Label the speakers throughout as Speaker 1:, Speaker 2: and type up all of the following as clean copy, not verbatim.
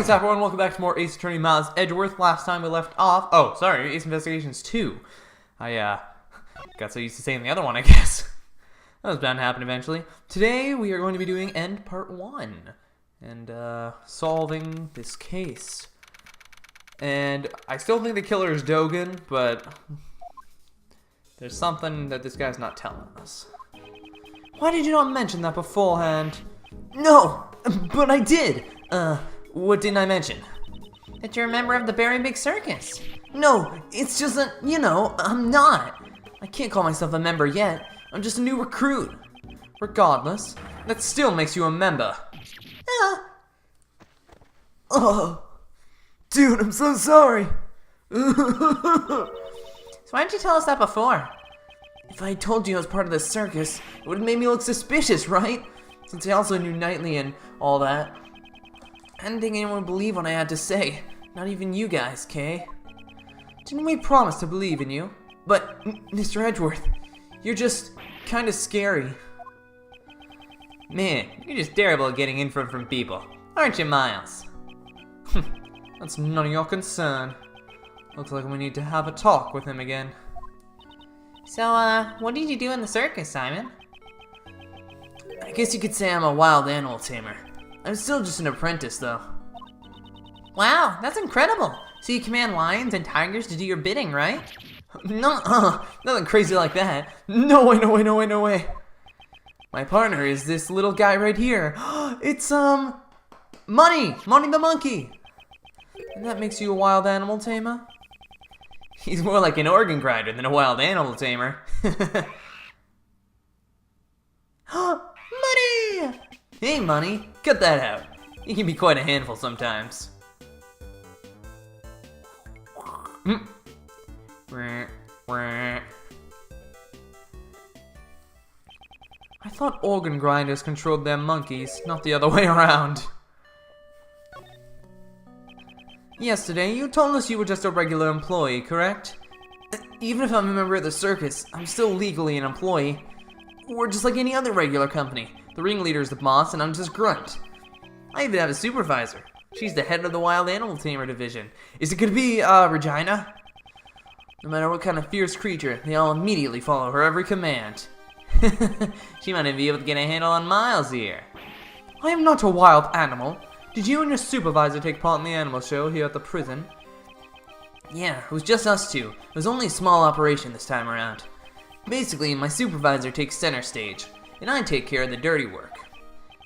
Speaker 1: what's up everyone? Welcome back to more Ace Attorney Miles Edgeworth. Last time we left off... Oh, sorry, Ace Investigations 2. I, got so used to saying the other one, I guess. That was bound to happen eventually. Today, we are going to be doing End Part 1. And, solving this case. And I still think the killer is Dogen, but... there's something that this guy's not telling us. Why did you not mention that beforehand? No! But I did! What didn't I mention?
Speaker 2: That you're a member of the Very Big Circus.
Speaker 1: No, it's just that, you know, I'm not. I can't call myself a member yet. I'm just a new recruit. Regardless, that still makes you a member. Oh, dude, I'm so sorry.
Speaker 2: So why didn't you tell us that before?
Speaker 1: If I had told you I was part of the circus, it would have made me look suspicious, right? Since I also knew Knightley and all that. I didn't think anyone would believe what I had to say. Not even you guys, Kay. Didn't we promise to believe in you? But, Mr. Edgeworth, you're just kind of scary.
Speaker 2: Man, you're just terrible at getting info from people. Aren't you, Miles?
Speaker 1: That's none of your concern. Looks like we need to have a talk with him again.
Speaker 2: So, what did you do in the circus, Simon?
Speaker 1: I guess you could say I'm a wild animal tamer. I'm still just an apprentice, though.
Speaker 2: Wow, that's incredible. So you command lions and tigers to do your bidding, right?
Speaker 1: No, nothing crazy like that. No way, no way, no way, no way. My partner is this little guy right here. It's, Money! Money the monkey! And that makes you a wild animal tamer?
Speaker 2: He's more like an organ grinder than a wild animal tamer.
Speaker 1: Money! Hey, Money, cut that out. You can be quite a handful sometimes. I thought organ grinders controlled their monkeys, not the other way around. Yesterday, you told us you were just a regular employee, correct? Even if I'm a member of the circus, I'm still legally an employee. We're just like any other regular company. The ringleader is the boss, and I'm just grunt. I even have a supervisor. She's the head of the Wild Animal Tamer division. Is it gonna be, Regina? No matter what kind of fierce creature, they all immediately follow her every command.
Speaker 2: She might even be able to get a handle on Miles here.
Speaker 1: I am not a wild animal. Did you and your supervisor take part in the animal show here at the prison? Yeah, it was just us two. It was only a small operation this time around. Basically, my supervisor takes center stage, and I take care of the dirty work.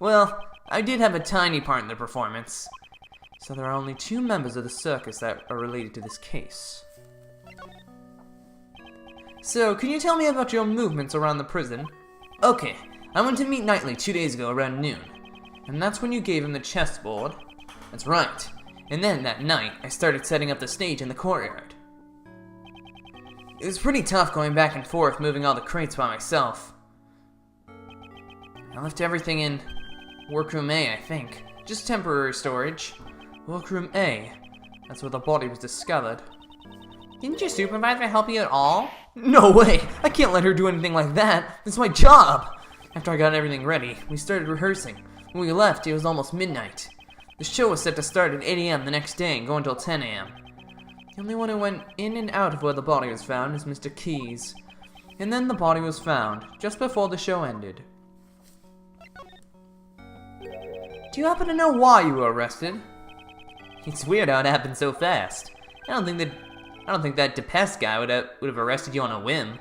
Speaker 1: Well, I did have a tiny part in the performance. So there are only 2 members of the circus that are related to this case. So, can you tell me about your movements around the prison? Okay, I went to meet Knightley 2 days ago around noon. And that's when you gave him the chessboard. That's right. And then that night, I started setting up the stage in the courtyard. It was pretty tough going back and forth moving all the crates by myself. I left everything in Workroom A, I think. Just temporary storage. Workroom A. That's where the body was discovered.
Speaker 2: Didn't your supervisor help you at all?
Speaker 1: No way! I can't let her do anything like that! It's my job! After I got everything ready, we started rehearsing. When we left, it was almost midnight. The show was set to start at 8 AM the next day and go until 10 AM. The only one who went in and out of where the body was found is Mr. Keyes. And then the body was found, just before the show ended. Do you happen to know why you were arrested?
Speaker 2: It's weird how it happened so fast. I don't think that DePest guy would have arrested you on a whim.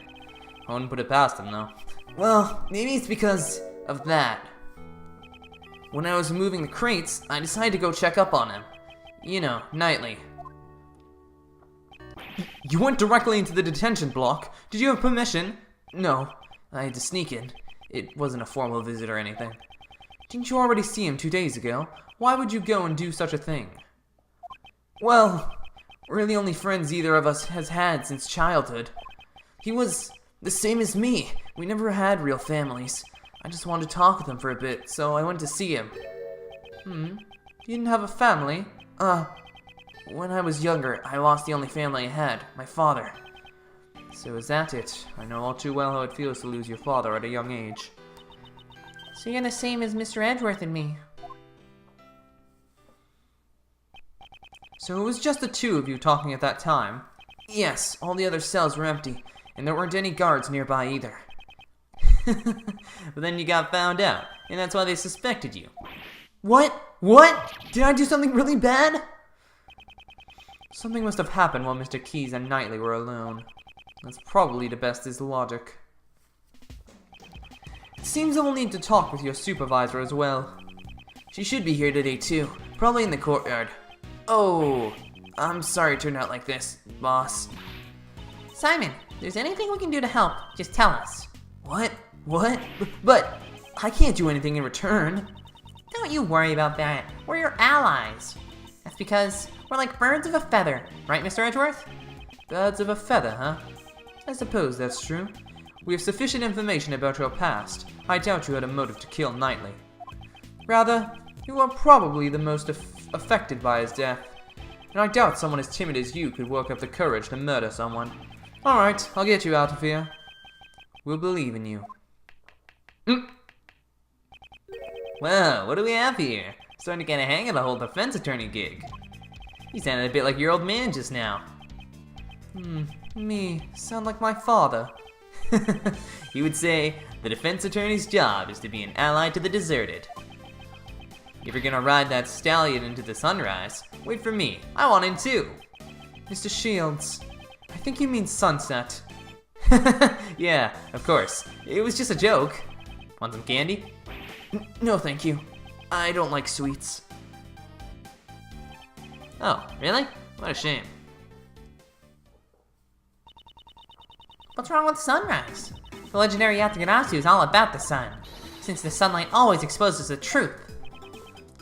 Speaker 2: I wouldn't put it past him, though.
Speaker 1: Well, maybe it's because of that. When I was moving the crates, I decided to go check up on him. You know, Knightley. You went directly into the detention block. Did you have permission? No, I had to sneak in. It wasn't a formal visit or anything. Didn't you already see him 2 days ago? Why would you go and do such a thing? Well, we're the only friends either of us has had since childhood. He was the same as me. We never had real families. I just wanted to talk with him for a bit, so I went to see him. You didn't have a family? When I was younger, I lost the only family I had, my father. So is that it? I know all too well how it feels to lose your father at a young age.
Speaker 2: So you're the same as Mr. Edgeworth and me.
Speaker 1: So it was just the two of you talking at that time? Yes, all the other cells were empty, and there weren't any guards nearby either.
Speaker 2: But then you got found out, and that's why they suspected you.
Speaker 1: What? What? Did I do something really bad? Something must have happened while Mr. Keys and Knightley were alone. That's probably the best is logic. It seems I will need to talk with your supervisor as well. She should be here today too, probably in the courtyard. Oh, I'm sorry it turned out like this, boss.
Speaker 3: Simon, if there's anything we can do to help, just tell us.
Speaker 1: What? What? But I can't do anything in return.
Speaker 3: Don't you worry about that. We're your allies. That's because we're like birds of a feather, right, Mr. Edgeworth?
Speaker 1: Birds of a feather, huh? I suppose that's true. We have sufficient information about your past. I doubt you had a motive to kill Knightley. Rather, you are probably the most affected by his death. And I doubt someone as timid as you could work up the courage to murder someone. Alright, I'll get you out of here. We'll believe in you.
Speaker 2: Well, what do we have here? Starting to get a hang of the whole defense attorney gig. You sounded a bit like your old man just now.
Speaker 1: Me. Sound like my father.
Speaker 2: He would say, the defense attorney's job is to be an ally to the deserted. If you're gonna ride that stallion into the sunrise, wait for me. I want in too.
Speaker 1: Mr. Shields, I think you mean sunset.
Speaker 2: Yeah, of course. It was just a joke. Want some candy?
Speaker 1: No, thank you. I don't like sweets.
Speaker 2: Oh, really? What a shame.
Speaker 3: What's wrong with sunrise? The legendary Yatagarasu is all about the sun, since the sunlight always exposes the truth.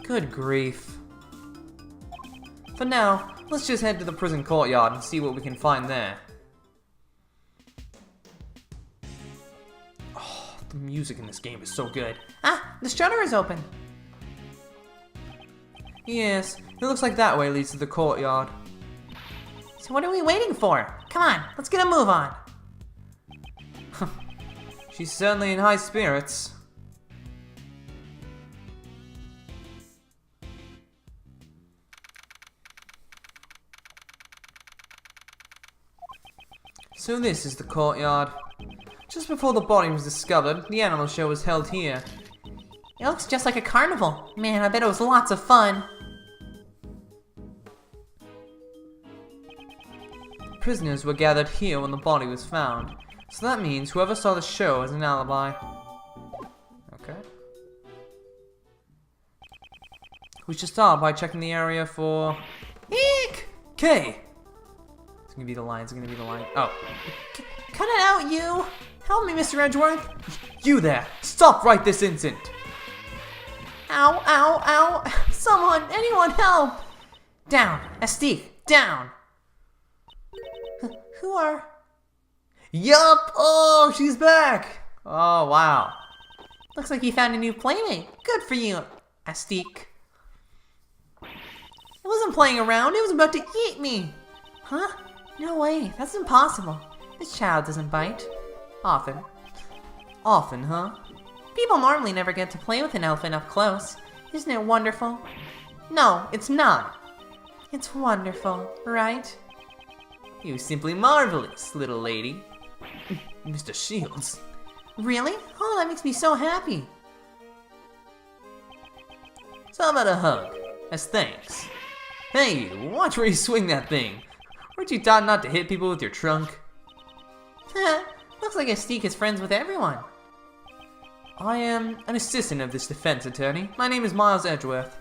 Speaker 1: Good grief. For now, let's just head to the prison courtyard and see what we can find there. Oh, the music in this game is so good.
Speaker 3: Ah, the shutter is open.
Speaker 1: Yes, it looks like that way leads to the courtyard.
Speaker 3: So what are we waiting for? Come on, let's get a move on.
Speaker 1: She's certainly in high spirits. So this is the courtyard. Just before the body was discovered, the animal show was held here.
Speaker 3: It looks just like a carnival. Man, I bet it was lots of fun.
Speaker 1: Prisoners were gathered here when the body was found. So that means whoever saw the show has an alibi. Okay. We should start by checking the area for... Eek! K! It's gonna be the line, it's gonna be the line. Oh.
Speaker 3: Cut it out, you! Help me, Mr. Edgeworth!
Speaker 1: You there! Stop right this instant!
Speaker 3: Ow, ow, ow! Someone, anyone help! Down, Astique, down! Who are...
Speaker 1: Yup! Oh, she's back! Oh, wow.
Speaker 3: Looks like you found a new playmate. Good for you, Astique. It wasn't playing around, it was about to eat me! Huh? No way, that's impossible. This child doesn't bite. Often.
Speaker 1: Often, huh?
Speaker 3: People normally never get to play with an elephant up close. Isn't it wonderful? No, it's not. It's wonderful, right?
Speaker 2: You simply marvelous, little lady.
Speaker 1: Mr. Shields.
Speaker 3: Really? Oh, that makes me so happy.
Speaker 2: So how about a hug, as thanks?
Speaker 1: Hey, watch where you swing that thing. Weren't you taught not to hit people with your trunk?
Speaker 3: Looks like Astique is friends with everyone.
Speaker 1: I am an assistant of this defense attorney. My name is Miles Edgeworth.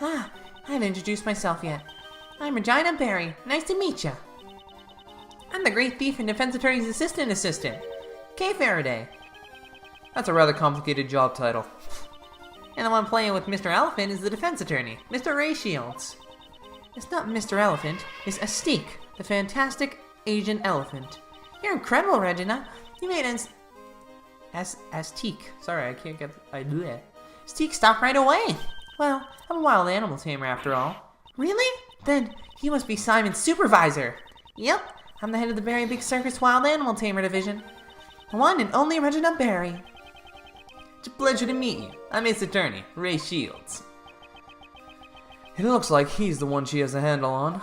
Speaker 3: Ah, I haven't introduced myself yet. I'm Regina Barry. Nice to meet ya. I'm the great thief and defense attorney's assistant, Kay Faraday.
Speaker 1: That's a rather complicated job title.
Speaker 3: And the one playing with Mr. Elephant is the defense attorney, Mr. Ray Shields. It's not Mr. Elephant, it's Astique, the fantastic Asian elephant. You're incredible, Regina. You made Astique. Sorry, I can't get... I do that. Astique stopped right away. Well, I'm a wild animal tamer after all. Really? Then you must be Simon's supervisor. Yep, I'm the head of the Berry Big Circus Wild Animal Tamer Division. The one and only Regina Barry.
Speaker 2: It's a pleasure to meet you. I'm his attorney, Ray Shields.
Speaker 1: It looks like he's the one she has a handle on.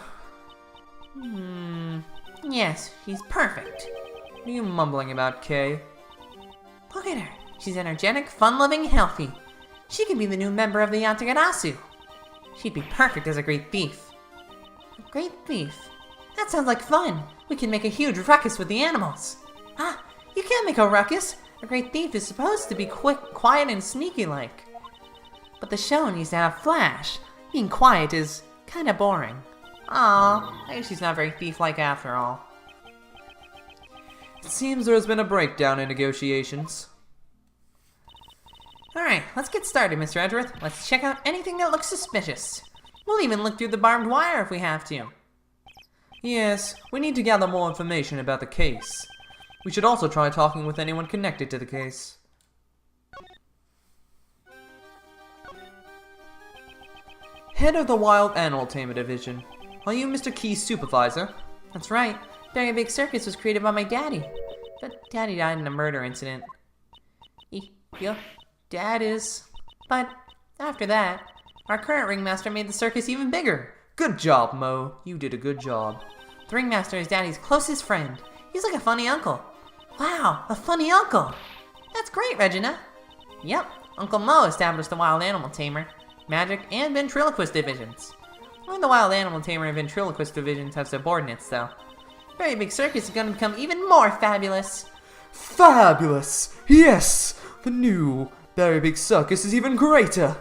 Speaker 3: Yes, she's perfect.
Speaker 1: What are you mumbling about, Kay?
Speaker 3: Look at her. She's energetic, fun-loving, healthy. She could be the new member of the Yatagarasu. She'd be perfect as a great thief. A great thief? That sounds like fun. We can make a huge ruckus with the animals. Ah, you can't make a ruckus. A great thief is supposed to be quick, quiet, and sneaky-like. But the show needs to have flash. Being quiet is kinda boring. Aw, I guess she's not very thief-like after all.
Speaker 1: It seems there has been a breakdown in negotiations.
Speaker 3: Alright, let's get started, Mr. Edgeworth. Let's check out anything that looks suspicious. We'll even look through the barbed wire if we have to.
Speaker 1: Yes, we need to gather more information about the case. We should also try talking with anyone connected to the case. Head of the Wild Animal Tamer Division. Are you Mr. Key's supervisor?
Speaker 3: That's right. Very Big Circus was created by my daddy. But daddy died in a murder incident. Your dad is... But after that, our current ringmaster made the circus even bigger.
Speaker 1: Good job, Mo. You did a good job.
Speaker 3: The ringmaster is daddy's closest friend. He's like a funny uncle. Wow, a funny uncle. That's great, Regina. Yep, Uncle Mo established the Wild Animal Tamer, Magic, and Ventriloquist divisions. Only the Wild Animal Tamer and Ventriloquist divisions have subordinates, though. Very Big Circus is going to become even more fabulous.
Speaker 1: Fabulous! Yes! The new Very Big Circus is even greater!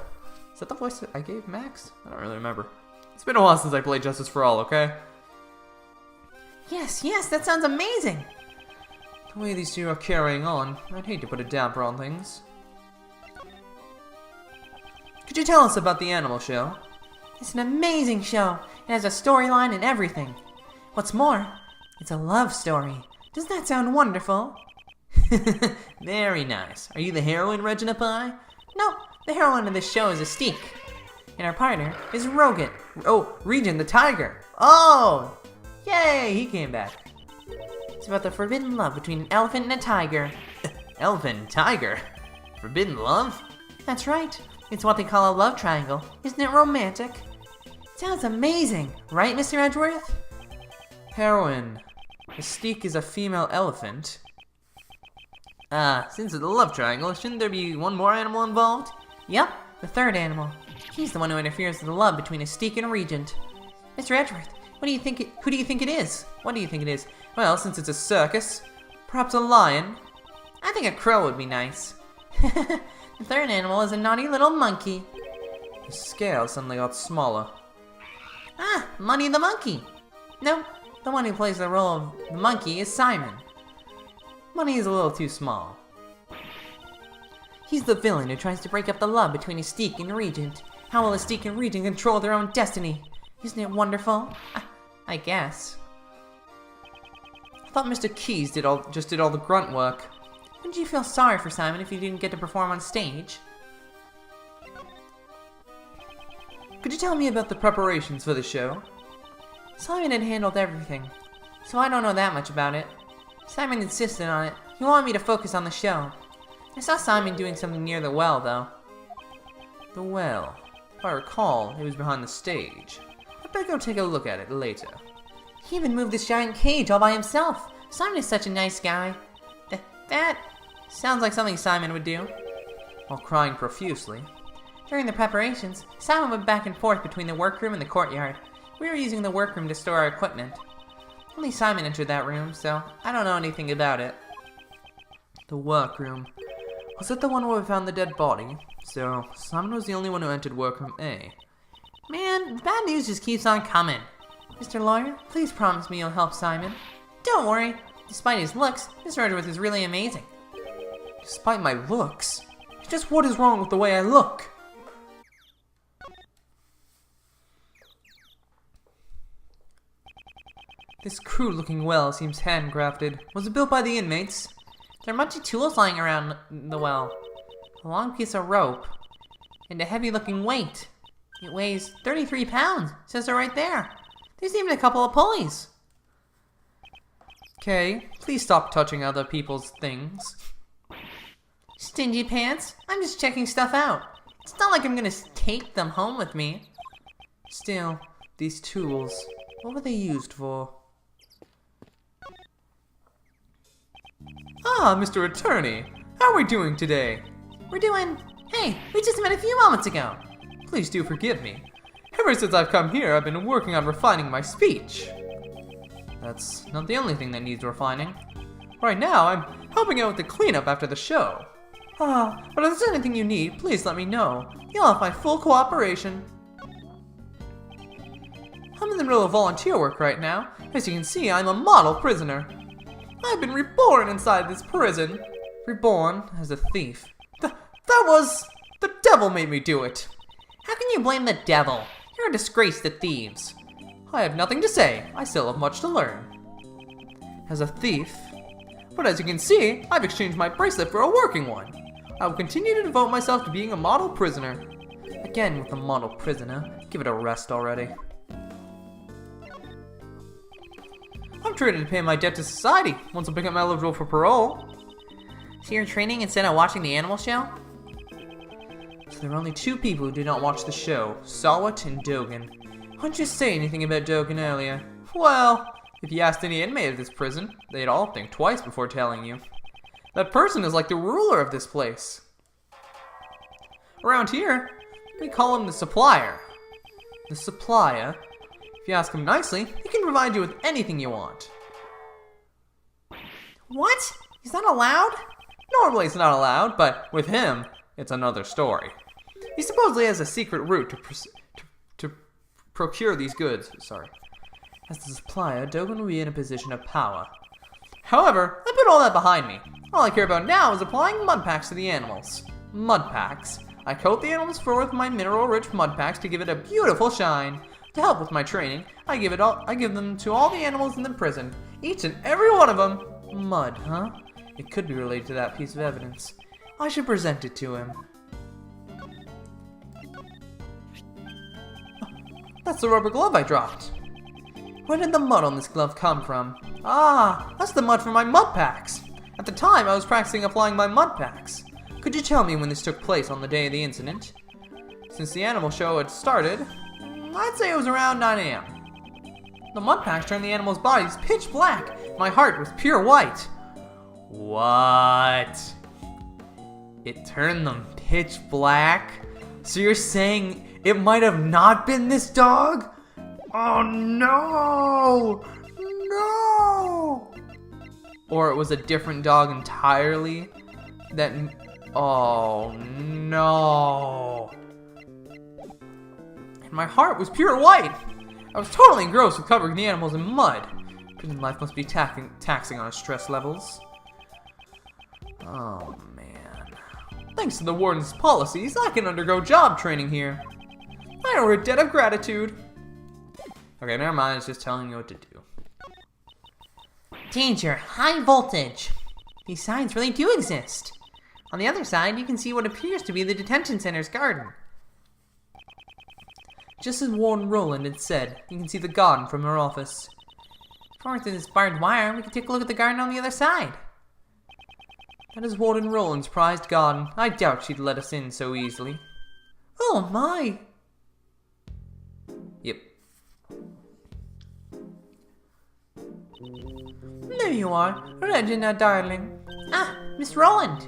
Speaker 1: Is that the voice that I gave Max? I don't really remember. It's been a while since I played Justice for All, okay?
Speaker 3: Yes, that sounds amazing.
Speaker 1: The way these two are carrying on, I'd hate to put a damper on things. Could you tell us about the animal show?
Speaker 3: It's an amazing show. It has a storyline and everything. What's more, it's a love story. Doesn't that sound wonderful?
Speaker 2: Very nice. Are you the heroine, Regina Pie?
Speaker 3: No, the heroine of this show is Astique. And our partner is Rogan.
Speaker 1: Oh, Regin the tiger! Oh! Yay, he came back.
Speaker 3: It's about the forbidden love between an elephant and a tiger.
Speaker 2: Elephant and tiger? Forbidden love?
Speaker 3: That's right. It's what they call a love triangle. Isn't it romantic? Sounds amazing, right, Mr. Edgeworth?
Speaker 1: Heroine. Mystique is a female elephant.
Speaker 2: Since it's a love triangle, shouldn't there be one more animal involved?
Speaker 3: Yep, the third animal. He's the one who interferes with the love between Astique and Regent. Mr. Edgeworth, who do you think it is? What do you think it is?
Speaker 1: Well, since it's a circus, perhaps a lion?
Speaker 3: I think a crow would be nice. The third animal is a naughty little monkey.
Speaker 1: The scale suddenly got smaller.
Speaker 3: Ah, Money the monkey. No, the one who plays the role of the monkey is Simon.
Speaker 1: Money is a little too small.
Speaker 3: He's the villain who tries to break up the love between Astique and Regent. How will Astique and Regent control their own destiny? Isn't it wonderful? I guess.
Speaker 1: I thought Mr. Keys just did all the grunt work.
Speaker 3: Wouldn't you feel sorry for Simon if you didn't get to perform on stage?
Speaker 1: Could you tell me about the preparations for the show?
Speaker 3: Simon had handled everything, so I don't know that much about it. Simon insisted on it. He wanted me to focus on the show. I saw Simon doing something near the well, though.
Speaker 1: The well. If I recall, it was behind the stage. I'd better go take a look at it later.
Speaker 3: He even moved this giant cage all by himself. Simon is such a nice guy. That sounds like something Simon would do.
Speaker 1: While crying profusely.
Speaker 3: During the preparations, Simon went back and forth between the workroom and the courtyard. We were using the workroom to store our equipment. Only Simon entered that room, so I don't know anything about it.
Speaker 1: The workroom. Was it the one where we found the dead body? So, Simon was the only one who entered workroom A.
Speaker 3: Man, the bad news just keeps on coming. Mr. Lawyer, please promise me you'll help Simon. Don't worry. Despite his looks, Mr. Edgeworth is really amazing.
Speaker 1: Despite my looks? Just what is wrong with the way I look? This crude-looking well seems handcrafted. Was it built by the inmates?
Speaker 3: There are a bunch of tools lying around the well. A long piece of rope. And a heavy-looking weight. It weighs 33 pounds. It says so right there. There's even a couple of pulleys.
Speaker 1: Okay, please stop touching other people's things.
Speaker 3: Stingy pants. I'm just checking stuff out. It's not like I'm gonna take them home with me.
Speaker 1: Still, these tools. What were they used for? Ah, Mr. Attorney. How are we doing today?
Speaker 3: We're doing... Hey, we just met a few moments ago.
Speaker 1: Please do forgive me. Ever since I've come here, I've been working on refining my speech. That's not the only thing that needs refining. Right now, I'm helping out with the cleanup after the show. But if there's anything you need, please let me know. You'll have my full cooperation. I'm in the middle of volunteer work right now. As you can see, I'm a model prisoner. I've been reborn inside this prison. Reborn as a thief. The devil made me do it.
Speaker 3: How can you blame the devil? You're a disgrace to thieves.
Speaker 1: I have nothing to say. I still have much to learn. As a thief. But as you can see, I've exchanged my bracelet for a working one. I will continue to devote myself to being a model prisoner. Again with a model prisoner. Give it a rest already. I'm training to pay my debt to society once I become eligible for parole.
Speaker 3: So you're training instead of watching the animal show?
Speaker 1: So there are only two people who did not watch the show, Sawat and Dogan. Why didn't you say anything about Dogan earlier? Well, if you asked any inmate of this prison, they'd all think twice before telling you. That person is like the ruler of this place. Around here, we call him the supplier. The supplier, if you ask him nicely, he can provide you with anything you want.
Speaker 3: What? Is that allowed?
Speaker 1: Normally it's not allowed, but with him, it's another story. He supposedly has a secret route to procure these goods. As the supplier, Dogan will be in a position of power. However, I put all that behind me. All I care about now is applying mud packs to the animals. Mud packs. I coat the animal's fur with my mineral-rich mud packs to give it a beautiful shine. To help with my training, I give them to all the animals in the prison. Each and every one of them. Mud, huh? It could be related to that piece of evidence. I should present it to him. That's the rubber glove I dropped. Where did the mud on this glove come from? Ah, that's the mud from my mud packs. At the time, I was practicing applying my mud packs. Could you tell me when this took place on the day of the incident? Since the animal show had started, I'd say it was around 9 a.m. The mud packs turned the animals' bodies pitch black. My heart was pure white. What? It turned them pitch black? So you're saying it might have not been this dog? Oh no! No! Or it was a different dog entirely? Oh no! And my heart was pure white! I was totally engrossed with covering the animals in mud. Prison life must be taxing on our stress levels. Oh man. Thanks to the warden's policies, I can undergo job training here. I owe her a debt of gratitude. Okay, never mind, it's just telling you what to do.
Speaker 3: Danger, high voltage. These signs really do exist. On the other side, you can see what appears to be the detention center's garden.
Speaker 1: Just as Warden Roland had said, you can see the garden from her office.
Speaker 3: Forward through this barbed wire, we can take a look at the garden on the other side.
Speaker 1: That is Warden Roland's prized garden. I doubt she'd let us in so easily. Oh my! Yep.
Speaker 3: There you are, Regina, darling. Ah, Miss Roland.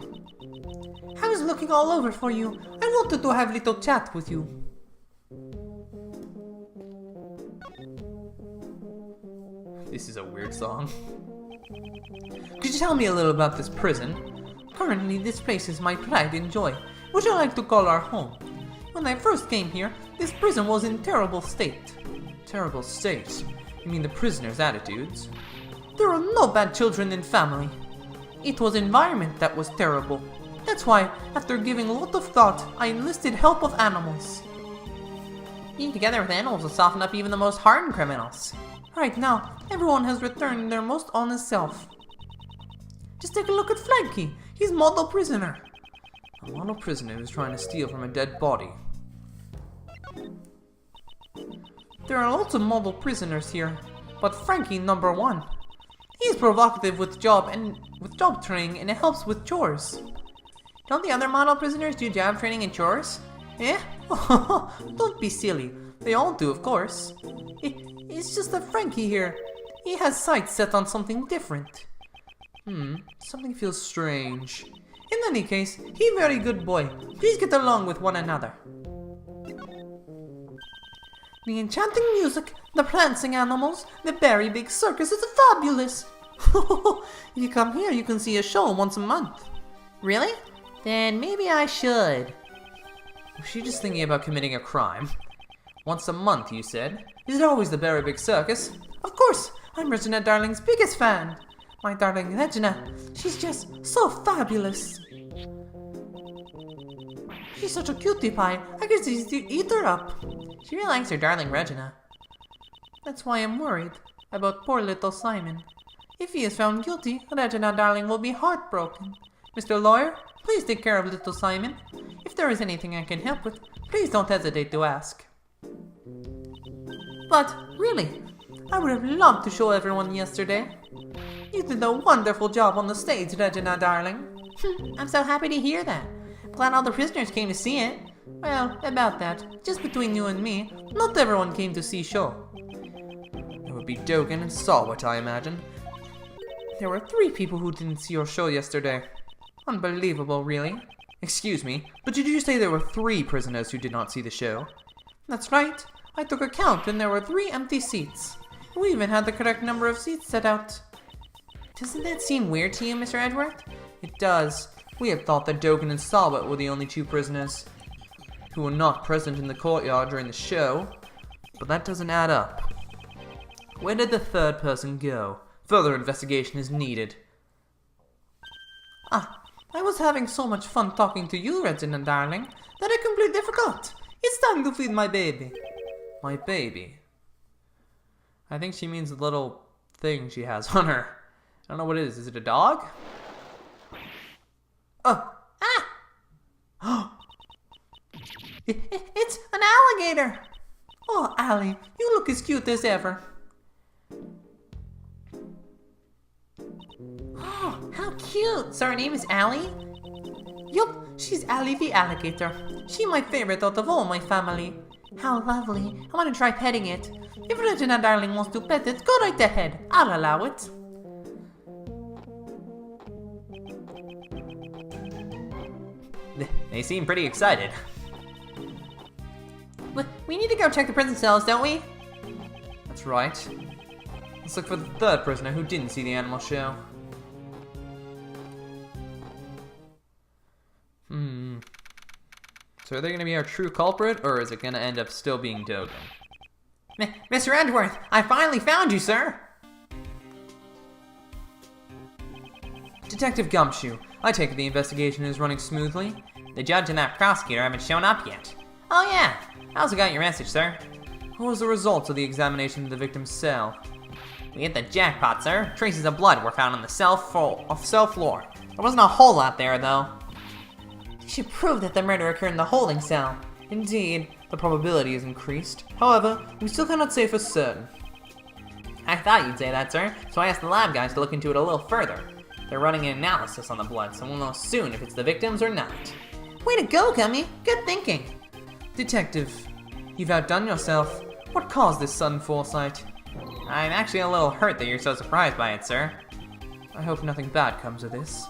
Speaker 3: I was looking all over for you. I wanted to have a little chat with you.
Speaker 1: This is a weird song. Could you tell me a little about this prison?
Speaker 3: Currently, this place is my pride and joy, which I like to call our home. When I first came here, this prison was in terrible state.
Speaker 1: Terrible state? You mean the prisoners' attitudes?
Speaker 3: There are no bad children in family. It was environment that was terrible. That's why, after giving a lot of thought, I enlisted help of animals. Being together with animals will soften up even the most hardened criminals. Right now, everyone has returned their most honest self. Just take a look at Frankie. He's model prisoner.
Speaker 1: A model prisoner who's trying to steal from a dead body.
Speaker 3: There are lots of model prisoners here, but Frankie number one. He's provocative with job training, and it helps with chores. Don't the other model prisoners do job training and chores? Eh? Don't be silly.
Speaker 1: They all do, of course. It's just that Frankie here, he has sights set on something different. Something feels strange. In any case, he very good boy. Please get along with one another. The enchanting music, the prancing animals, the very big circus is fabulous. If you come here, you can see a show once a month.
Speaker 3: Really? Then maybe I should.
Speaker 1: Was she just thinking about committing a crime? Once a month, you said? Is it always the very big circus? Of course! I'm Regina Darling's biggest fan! My darling Regina, she's just so fabulous! She's such a cutie pie, I could just eat her up.
Speaker 3: She really likes her darling Regina.
Speaker 1: That's why I'm worried about poor little Simon. If he is found guilty, Regina Darling will be heartbroken. Mr. Lawyer, please take care of little Simon. If there is anything I can help with, please don't hesitate to ask. But, really, I would have loved to show everyone yesterday. You did a wonderful job on the stage, Regina Darling.
Speaker 3: I'm so happy to hear that. Glad all the prisoners came to see it.
Speaker 1: Well, about that, just between you and me, not everyone came to see show. It would be Dogen and Sawat, I imagine. There were 3 people who didn't see your show yesterday. Unbelievable, really. Excuse me, but did you say there were 3 prisoners who did not see the show? That's right. I took a count and there were 3 empty seats. We even had the correct number of seats set out.
Speaker 3: Doesn't that seem weird to you, Mr. Edgeworth?
Speaker 1: It does. We had thought that Dogen and Sawat were the only 2 prisoners who were not present in the courtyard during the show, but that doesn't add up. Where did the 3rd person go? Further investigation is needed. I was having so much fun talking to you, Regina Darling, that I completely forgot. It's time to feed my baby. My baby? I think she means the little thing she has on her. I don't know what it is. Is it a dog? It's an alligator! Oh, Allie, you look as cute as ever.
Speaker 3: Oh, how cute! So her name is Allie?
Speaker 1: Yup, she's Allie the alligator. She's my favorite out of all my family.
Speaker 3: How lovely. I want to try petting it.
Speaker 1: If Regina Darling wants to pet it, go right ahead. I'll allow it.
Speaker 2: They seem pretty excited.
Speaker 3: We need to go check the prison cells, don't we?
Speaker 1: That's right. Let's look for the 3rd prisoner who didn't see the animal show. So are they going to be our true culprit, or is it going to end up still being Dogen?
Speaker 3: Mr. Edgeworth, I finally found you, sir!
Speaker 1: Detective Gumshoe, I take it the investigation is running smoothly?
Speaker 2: The judge and that prosecutor haven't shown up yet.
Speaker 3: Oh yeah,
Speaker 2: I also got your message, sir.
Speaker 1: What was the results of the examination of the victim's cell?
Speaker 2: We hit the jackpot, sir. Traces of blood were found on the cell floor. There wasn't a hole out there, though.
Speaker 3: You should prove that the murder occurred in the holding cell.
Speaker 1: Indeed, the probability is increased. However, we still cannot say for certain.
Speaker 2: I thought you'd say that, sir, so I asked the lab guys to look into it a little further. They're running an analysis on the blood, so we'll know soon if it's the victim's or not.
Speaker 3: Way to go, Gummy! Good thinking!
Speaker 1: Detective, you've outdone yourself. What caused this sudden foresight?
Speaker 2: I'm actually a little hurt that you're so surprised by it, sir.
Speaker 1: I hope nothing bad comes of this.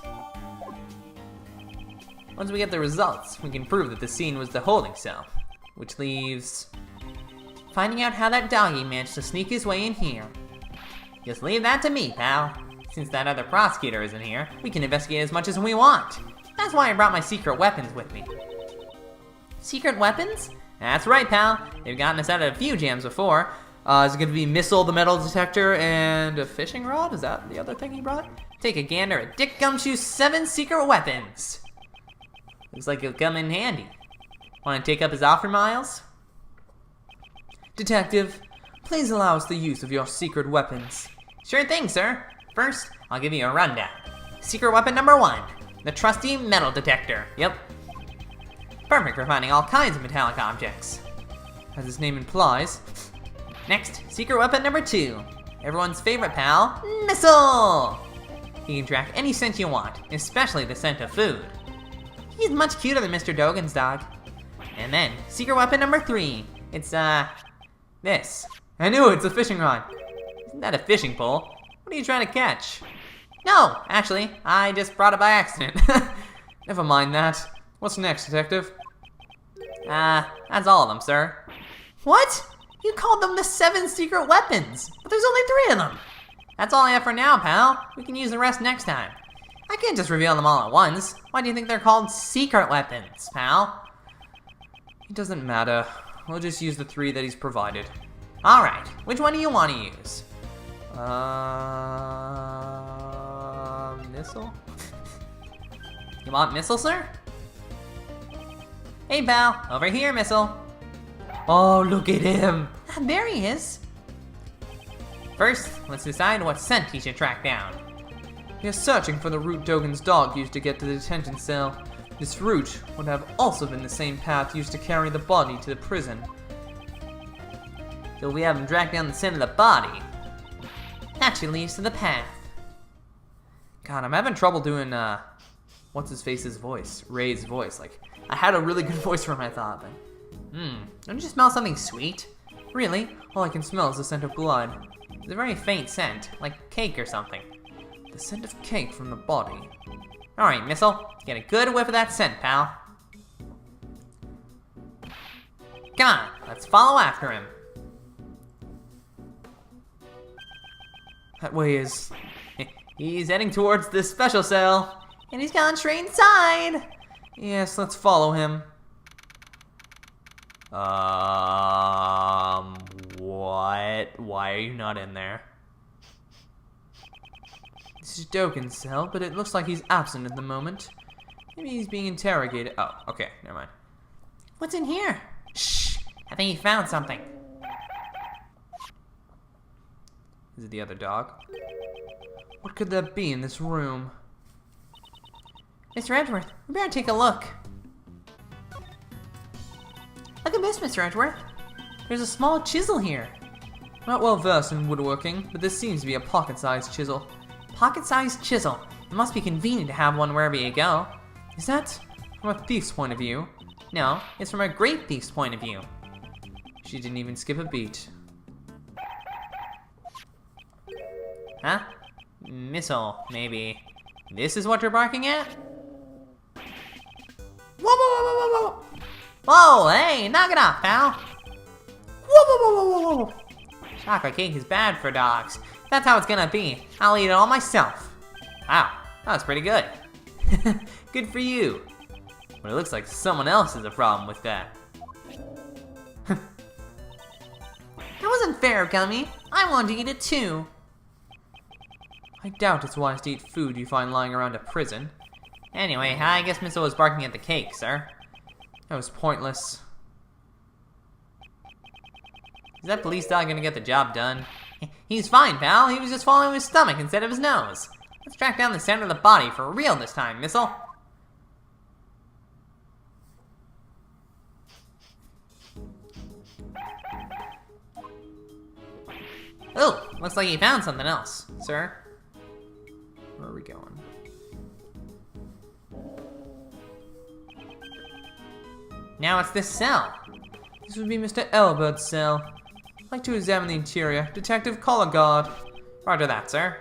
Speaker 2: Once we get the results, we can prove that the scene was the holding cell, which leaves
Speaker 3: finding out how that doggy managed to sneak his way in here.
Speaker 2: Just leave that to me, pal. Since that other prosecutor isn't here, we can investigate as much as we want. That's why I brought my secret weapons with me.
Speaker 3: Secret weapons?
Speaker 2: That's right, pal. They've gotten us out of a few jams before.
Speaker 1: Is it going to be missile, the metal detector, and a fishing rod? Is that the other thing he brought?
Speaker 2: Take a gander at Dick Gumshoe's 7 secret weapons. Looks like it'll come in handy. Want to take up his offer, Miles?
Speaker 1: Detective, please allow us the use of your secret weapons.
Speaker 2: Sure thing, sir. First, I'll give you a rundown. Secret weapon number 1, the trusty metal detector. Yep. Perfect for finding all kinds of metallic objects.
Speaker 1: As its name implies.
Speaker 2: Next, secret weapon number 2, everyone's favorite pal, missile. You can track any scent you want, especially the scent of food. He's much cuter than Mr. Dogen's dog. And then, secret weapon number 3, it's This.
Speaker 1: I knew it's a fishing rod.
Speaker 2: Isn't that a fishing pole? What are you trying to catch? No, actually, I just brought it by accident.
Speaker 1: Never mind that. What's next, detective?
Speaker 2: That's all of them, sir.
Speaker 3: What? You called them the 7 secret weapons, but there's only 3 of them.
Speaker 2: That's all I have for now, pal. We can use the rest next time. I can't just reveal them all at once. Why do you think they're called secret weapons, pal?
Speaker 1: It doesn't matter. We'll just use the 3 that he's provided.
Speaker 2: Alright, which one do you want to use?
Speaker 1: Missile?
Speaker 2: You want missile, sir? Hey, pal, over here, missile.
Speaker 1: Oh, look at him!
Speaker 3: There he is.
Speaker 2: First, let's decide what scent he should track down.
Speaker 1: He is searching for the route Dogen's dog used to get to the detention cell. This route would have also been the same path used to carry the body to the prison.
Speaker 2: So we have him track down the scent of the body.
Speaker 3: That should lead us to the path.
Speaker 1: God, I'm having trouble doing, what's his face's voice? Ray's voice. Like, I had a really good voice for him, I thought, but...
Speaker 2: Don't you smell something sweet?
Speaker 1: Really? All I can smell is the scent of blood.
Speaker 2: It's a very faint scent, like cake or something.
Speaker 1: The scent of cake from the body.
Speaker 2: Alright, missile, get a good whiff of that scent, pal. Come on, let's follow after him.
Speaker 1: That way is...
Speaker 2: He's heading towards this special cell.
Speaker 3: And he's gone straight inside.
Speaker 1: Yes, let's follow him.
Speaker 2: What? Why are you not in there?
Speaker 1: This is Dogen's cell, but it looks like he's absent at the moment. Maybe he's being interrogated. Oh, okay, never mind.
Speaker 3: What's in here?
Speaker 2: Shh! I think he found something.
Speaker 1: Is it the other dog? What could that be in this room?
Speaker 3: Mr. Edgeworth, we better take a look. Look at this, Mr. Edgeworth. There's a small chisel here.
Speaker 1: Not well versed in woodworking, but this seems to be a pocket-sized chisel.
Speaker 3: Pocket-sized chisel. It must be convenient to have one wherever you go.
Speaker 1: Is that from a thief's point of view?
Speaker 3: No, it's from a great thief's point of view.
Speaker 1: She didn't even skip a beat.
Speaker 2: Huh? Missile, maybe. This is what you're barking at?
Speaker 3: Whoa, whoa, whoa, whoa, whoa, whoa.
Speaker 2: Whoa, hey, knock it off, pal.
Speaker 3: Whoa, whoa, whoa, whoa, whoa, whoa.
Speaker 2: Chocolate cake is bad for dogs. That's how it's gonna be. I'll eat it all myself. Wow, that was pretty good. Good for you. But it looks like someone else has a problem with that.
Speaker 3: That wasn't fair, Gummy. I wanted to eat it too.
Speaker 1: I doubt it's wise to eat food you find lying around a prison.
Speaker 2: Anyway, I guess Missile was barking at the cake, sir.
Speaker 1: That was pointless.
Speaker 2: Is that police dog gonna get the job done? He's fine, pal. He was just following his stomach instead of his nose. Let's track down the center of the body for real this time, Missile. Oh, looks like he found something else, sir.
Speaker 1: Where are we going?
Speaker 2: Now it's this cell.
Speaker 1: This would be Mr. Elbert's cell. I'd like to examine the interior. Detective, call a guard.
Speaker 2: Roger that, sir.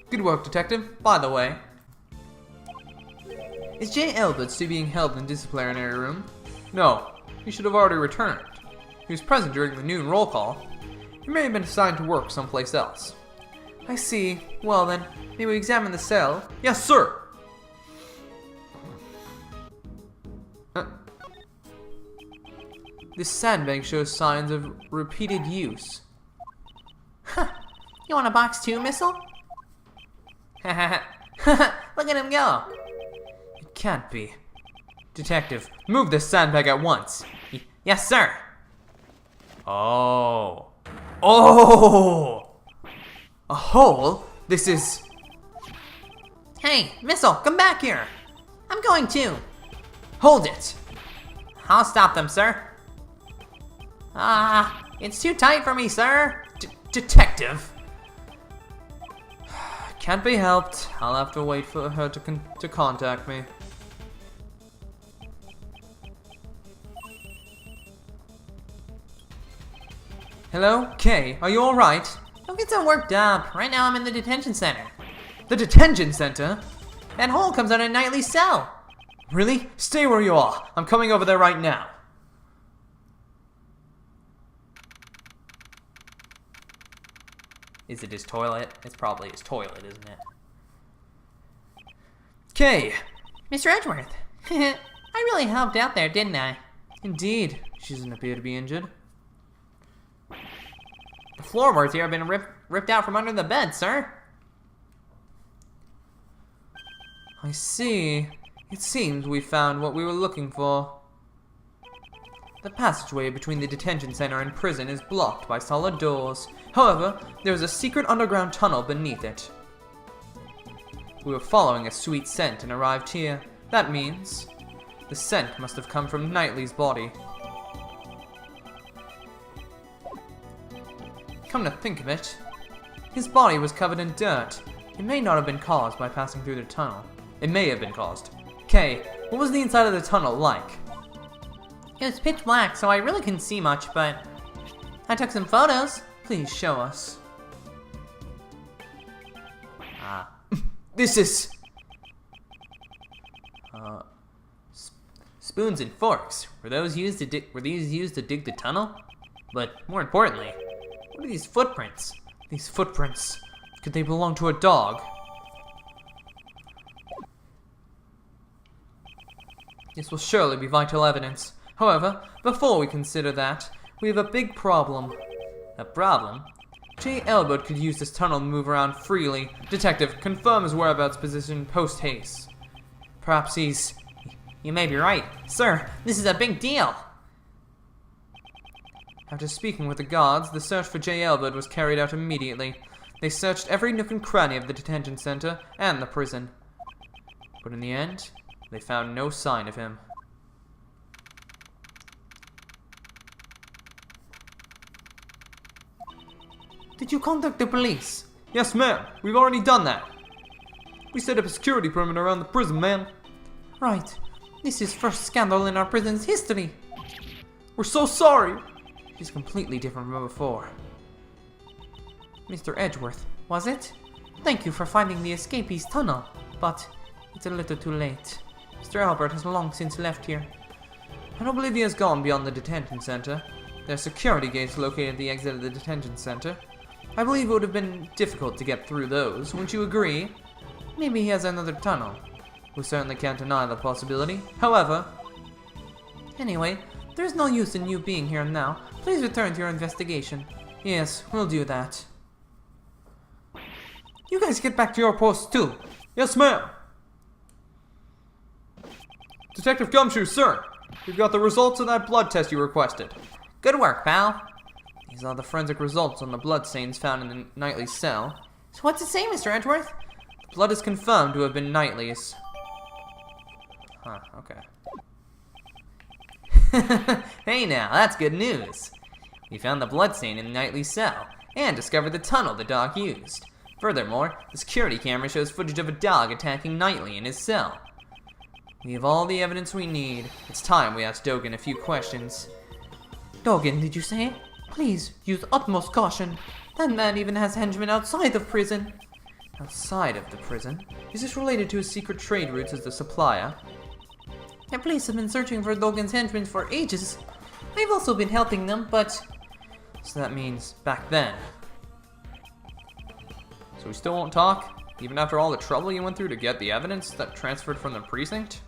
Speaker 1: Good work, Detective. By the way, is J. Elbert still being held in the disciplinary room? No, he should have already returned. He was present during the noon roll call. He may have been assigned to work someplace else. I see. Well then, may we examine the cell? Yes, sir! This sandbag shows signs of repeated use.
Speaker 3: You want a box too, Missile?
Speaker 2: Look at him go.
Speaker 1: It can't be. Detective, move this sandbag at once.
Speaker 2: Yes, sir.
Speaker 1: Oh. Oh! A hole? This is...
Speaker 3: Hey, Missile, come back here. I'm going too.
Speaker 1: Hold it!
Speaker 2: I'll stop them, sir. It's too tight for me, sir.
Speaker 1: Detective! Can't be helped. I'll have to wait for her to contact me. Hello? Kay, are you alright?
Speaker 3: Don't get so worked up. Right now I'm in the detention center.
Speaker 1: The detention center?
Speaker 3: That hole comes out of Knightley's cell.
Speaker 1: Really? Stay where you are. I'm coming over there right now.
Speaker 2: Is it his toilet? It's probably his toilet, isn't it?
Speaker 1: Kay!
Speaker 3: Mr. Edgeworth. I really helped out there, didn't I?
Speaker 1: Indeed. She doesn't appear to be injured.
Speaker 2: The floorboards here have been ripped out from under the bed, sir.
Speaker 1: I see. It seems we found what we were looking for. The passageway between the detention center and prison is blocked by solid doors. However, there is a secret underground tunnel beneath it. We were following a sweet scent and arrived here. That means the scent must have come from Knightley's body. Come to think of it, his body was covered in dirt. It may not have been caused by passing through the tunnel. It may have been caused. Kay, what was the inside of the tunnel like?
Speaker 3: It was pitch black, so I really couldn't see much, but I took some photos.
Speaker 1: Please show us.
Speaker 2: Ah.
Speaker 1: This is...
Speaker 2: Spoons and forks. Were these used to dig the tunnel? But more importantly, what are these footprints?
Speaker 1: These footprints. Could they belong to a dog? This will surely be vital evidence. However, before we consider that, we have a big problem.
Speaker 2: A problem?
Speaker 1: J. Elwood could use this tunnel to move around freely. Detective, confirm his whereabouts position post-haste. Perhaps he's...
Speaker 2: You may be right. Sir, this is a big deal.
Speaker 1: After speaking with the guards, the search for J. Elwood was carried out immediately. They searched every nook and cranny of the detention center and the prison. But in the end, they found no sign of him.
Speaker 3: Did you contact the police?
Speaker 1: Yes, ma'am. We've already done that. We set up a security perimeter around the prison, ma'am.
Speaker 3: Right. This is first scandal in our prison's history.
Speaker 1: We're so sorry. She's completely different from before.
Speaker 3: Mr. Edgeworth, was it? Thank you for finding the escapee's tunnel, but it's a little too late. Mr. Albert has long since left here.
Speaker 1: I don't believe he has gone beyond the detention center. There are security gates located at the exit of the detention center. I believe it would have been difficult to get through those, wouldn't you agree? Maybe he has another tunnel. We certainly can't deny the possibility. However...
Speaker 3: Anyway, there's no use in you being here now. Please return to your investigation.
Speaker 1: Yes, we'll do that. You guys get back to your posts too. Yes, ma'am. Detective Gumshoe, sir. We've got the results of that blood test you requested.
Speaker 2: Good work, pal.
Speaker 1: These are the forensic results on the blood stains found in the Knightley cell.
Speaker 3: So what's it say, Mr. Edgeworth?
Speaker 1: The blood is confirmed to have been Knightley's. Huh, okay.
Speaker 2: Hey now, that's good news. We found the bloodstain in Knightley's cell, and discovered the tunnel the dog used. Furthermore, the security camera shows footage of a dog attacking Knightley in his cell.
Speaker 1: We have all the evidence we need. It's time we ask Dogen a few questions.
Speaker 3: Dogen, did you say? Please, use utmost caution. That man even has henchmen outside of prison.
Speaker 1: Outside of the prison? Is this related to his secret trade routes as the supplier?
Speaker 3: The police have been searching for Dogen's henchmen for ages. I've also been helping them, but...
Speaker 1: So that means back then. So we still won't talk? Even after all the trouble you went through to get the evidence that transferred from the precinct?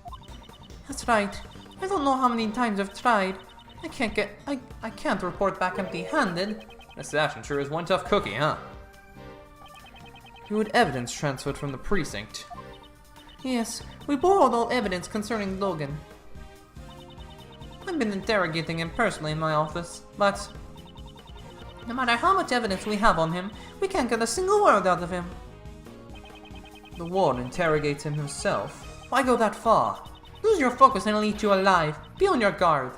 Speaker 3: That's right. I don't know how many times I've tried. I can't report back empty-handed.
Speaker 1: Assassin sure is one tough cookie, huh? You had evidence transferred from the precinct.
Speaker 3: Yes, we borrowed all evidence concerning Dogen. I've been interrogating him personally in my office, but no matter how much evidence we have on him, we can't get a single word out of him.
Speaker 1: The warden interrogates him himself.
Speaker 3: Why go that far? Lose your focus and he'll eat you alive. Be on your guard.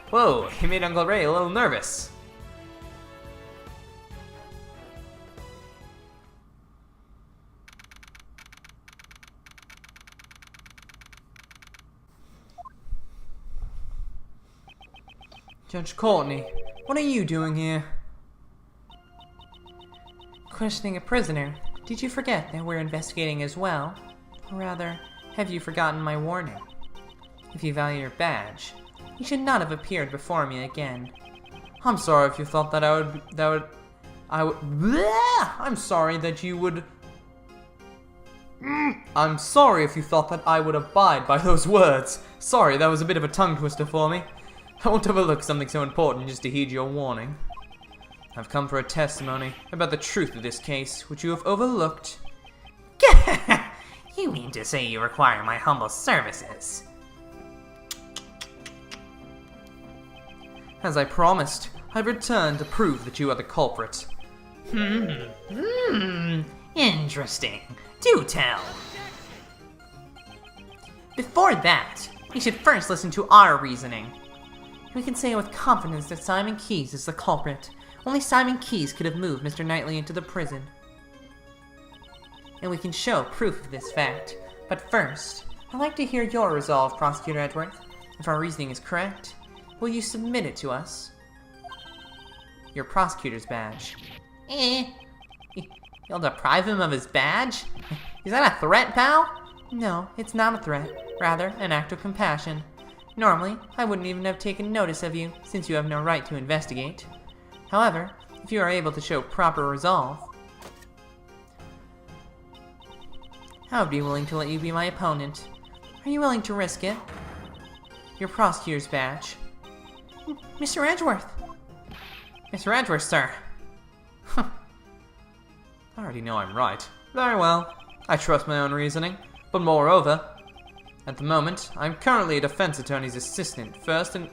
Speaker 2: Whoa, he made Uncle Ray a little nervous.
Speaker 1: Judge Courtney, what are you doing here?
Speaker 3: Questioning a prisoner. Did you forget that we're investigating as well? Or rather, have you forgotten my warning? If you value your badge, you should not have appeared before me again.
Speaker 1: I'm sorry if you thought that I'm sorry that you would... I'm sorry if you thought that I would abide by those words. Sorry, that was a bit of a tongue twister for me. I won't overlook something so important just to heed your warning. I've come for a testimony about the truth of this case, which you have overlooked.
Speaker 2: You mean to say you require my humble services?
Speaker 1: As I promised, I've returned to prove that you are the culprit.
Speaker 2: Interesting. Do tell.
Speaker 3: Before that, we should first listen to our reasoning. We can say with confidence that Simon Keyes is the culprit. Only Simon Keyes could have moved Mr. Knightley into the prison. And we can show proof of this fact. But first, I'd like to hear your resolve, Prosecutor Edgeworth. If our reasoning is correct, will you submit it to us? Your prosecutor's badge.
Speaker 2: You'll deprive him of his badge? Is that a threat, pal?
Speaker 3: No, it's not a threat. Rather, an act of compassion. Normally, I wouldn't even have taken notice of you, since you have no right to investigate. However, if you are able to show proper resolve, I would be willing to let you be my opponent. Are you willing to risk it? Your prosecutor's badge. Mr. Edgeworth!
Speaker 2: Mr. Edgeworth, sir.
Speaker 1: I already know I'm right. Very well. I trust my own reasoning. But moreover, at the moment, I'm currently a defense attorney's assistant first and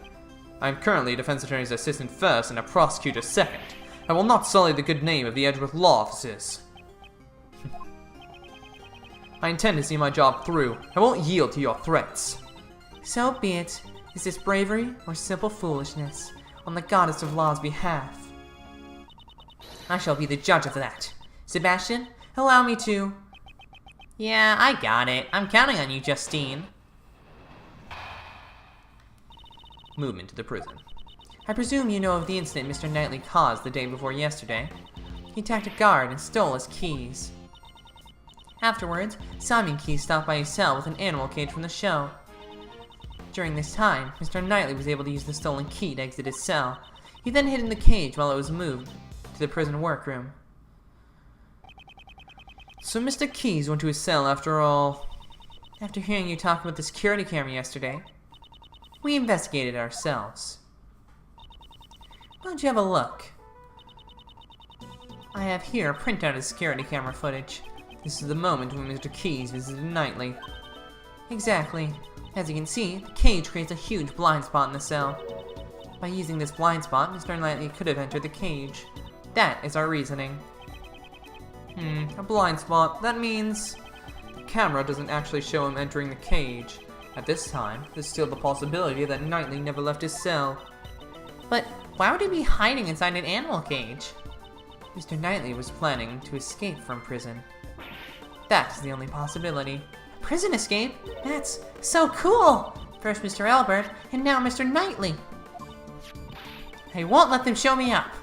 Speaker 1: a prosecutor second. I will not sully the good name of the Edgeworth law offices. I intend to see my job through. I won't yield to your threats.
Speaker 3: So be it. Is this bravery or simple foolishness on the goddess of law's behalf? I shall be the judge of that. Sebastian, allow me to...
Speaker 2: Yeah, I got it. I'm counting on you, Justine.
Speaker 1: Movement to the prison.
Speaker 3: I presume you know of the incident Mr. Knightley caused the day before yesterday. He attacked a guard and stole his keys. Afterwards, Simon Keyes stopped by his cell with an animal cage from the show. During this time, Mr. Knightley was able to use the stolen key to exit his cell. He then hid in the cage while it was moved to the prison workroom.
Speaker 1: So Mr. Keyes went to his cell after all.
Speaker 3: After hearing you talk about the security camera yesterday, we investigated ourselves. Why don't you have a look? I have here a printout of security camera footage.
Speaker 1: This is the moment when Mr. Keyes visited Knightley.
Speaker 3: Exactly. As you can see, the cage creates a huge blind spot in the cell. By using this blind spot, Mr. Knightley could have entered the cage. That is our reasoning.
Speaker 1: A blind spot. That means the camera doesn't actually show him entering the cage. At this time, there's still the possibility that Knightley never left his cell.
Speaker 3: But why would he be hiding inside an animal cage? Mr. Knightley was planning to escape from prison. That is the only possibility. A prison escape? That's so cool! First Mr. Albert, and now Mr. Knightley. I won't let them show me up.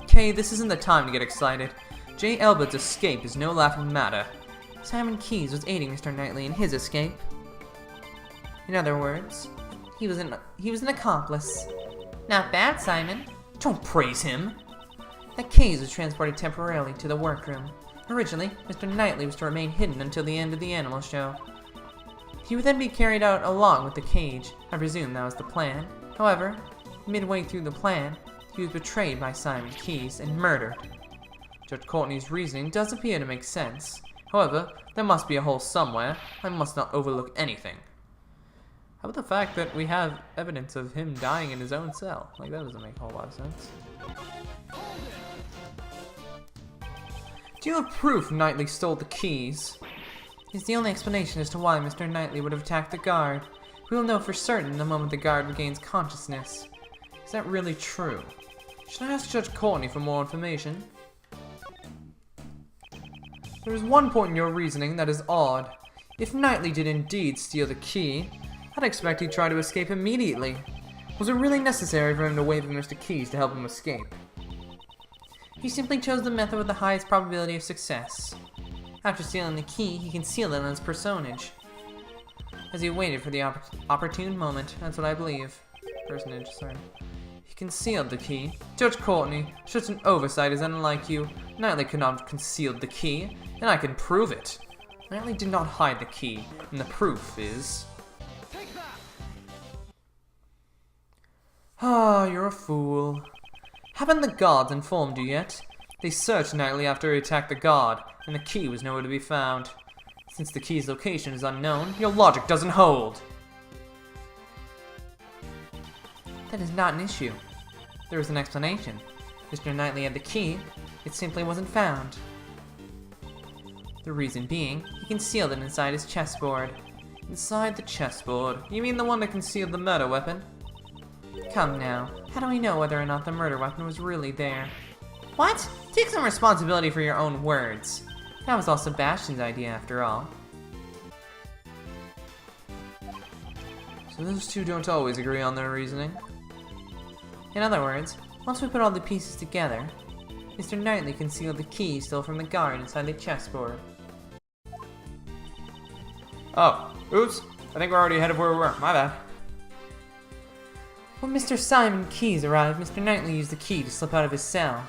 Speaker 1: Okay, this isn't the time to get excited. J. Albert's escape is no laughing matter.
Speaker 3: Simon Keyes was aiding Mr. Knightley in his escape. In other words, he was an accomplice. Not bad, Simon.
Speaker 1: Don't praise him.
Speaker 3: That Keyes was transported temporarily to the workroom. Originally, Mr. Knightley was to remain hidden until the end of the animal show. He would then be carried out along with the cage. I presume that was the plan. However, midway through the plan, he was betrayed by Simon Keyes and murdered. Judge Courtney's reasoning does appear to make sense. However, there must be a hole somewhere. I must not overlook anything. How about the fact that we have evidence of him dying in his own cell? Like, that doesn't make a whole lot of sense. Do you have proof Knightley stole the keys? It's the only explanation as to why Mr. Knightley would have attacked the guard. We will know for certain the moment the guard regains consciousness. Is that really true? Should I ask Judge Courtney for more information? There is one point in your reasoning that is odd. If Knightley did indeed steal the key, I'd expect he'd try to escape immediately.
Speaker 1: Was it really necessary for him to wave at Mr. Keys to help him escape?
Speaker 3: He simply chose the method with the highest probability of success. After stealing the key, he concealed it on his personage. As he waited for the opportune moment, that's what I believe. Personage, sorry. He concealed the key.
Speaker 1: Judge Courtney, such an oversight is unlike you. Knightley could not have concealed the key, and I can prove it. Knightley did not hide the key, and the proof is... Ah, you're a fool. Haven't the guards informed you yet? They searched Knightley after he attacked the guard, and the key was nowhere to be found. Since the key's location is unknown, your logic doesn't hold.
Speaker 3: That is not an issue.
Speaker 1: There is an explanation.
Speaker 3: Mr. Knightley had the key, it simply wasn't found.
Speaker 1: The reason being,
Speaker 3: He concealed it inside his chessboard.
Speaker 1: inside the chessboard. You mean the one that concealed the murder weapon?
Speaker 3: Come now, how do we know whether or not the murder weapon was really there?
Speaker 1: What? Take some responsibility for your own words.
Speaker 3: That was all Sebastian's idea after all.
Speaker 1: So those two don't always agree on their reasoning.
Speaker 3: In other words, once we put all the pieces together, Mr. Knightley concealed the key still from the guard inside the chessboard.
Speaker 1: Oh, oops. I think we're already ahead of where we were. My bad.
Speaker 3: When Mr. Simon Keyes arrived, Mr. Knightley used the key to slip out of his cell.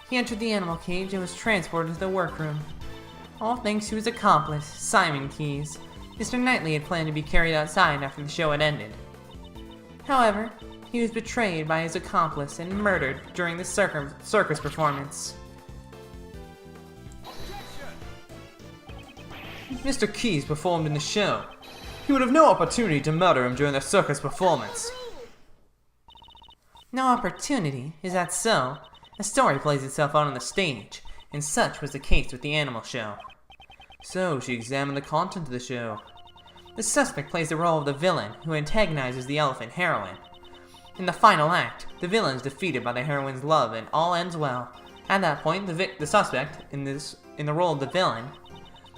Speaker 3: He entered the animal cage and was transported to the workroom. All thanks to his accomplice, Simon Keyes. Mr. Knightley had planned to be carried outside after the show had ended. However, he was betrayed by his accomplice and murdered during the circus performance.
Speaker 1: Mr. Keys performed in the show. He would have no opportunity to murder him during the circus performance.
Speaker 3: No opportunity? Is that so? A story plays itself out on the stage, and such was the case with the animal show.
Speaker 1: So, she examined the content of the show.
Speaker 3: The suspect plays the role of the villain who antagonizes the elephant heroine. In the final act, the villain is defeated by the heroine's love and all ends well. At that point, the suspect, in the role of the villain,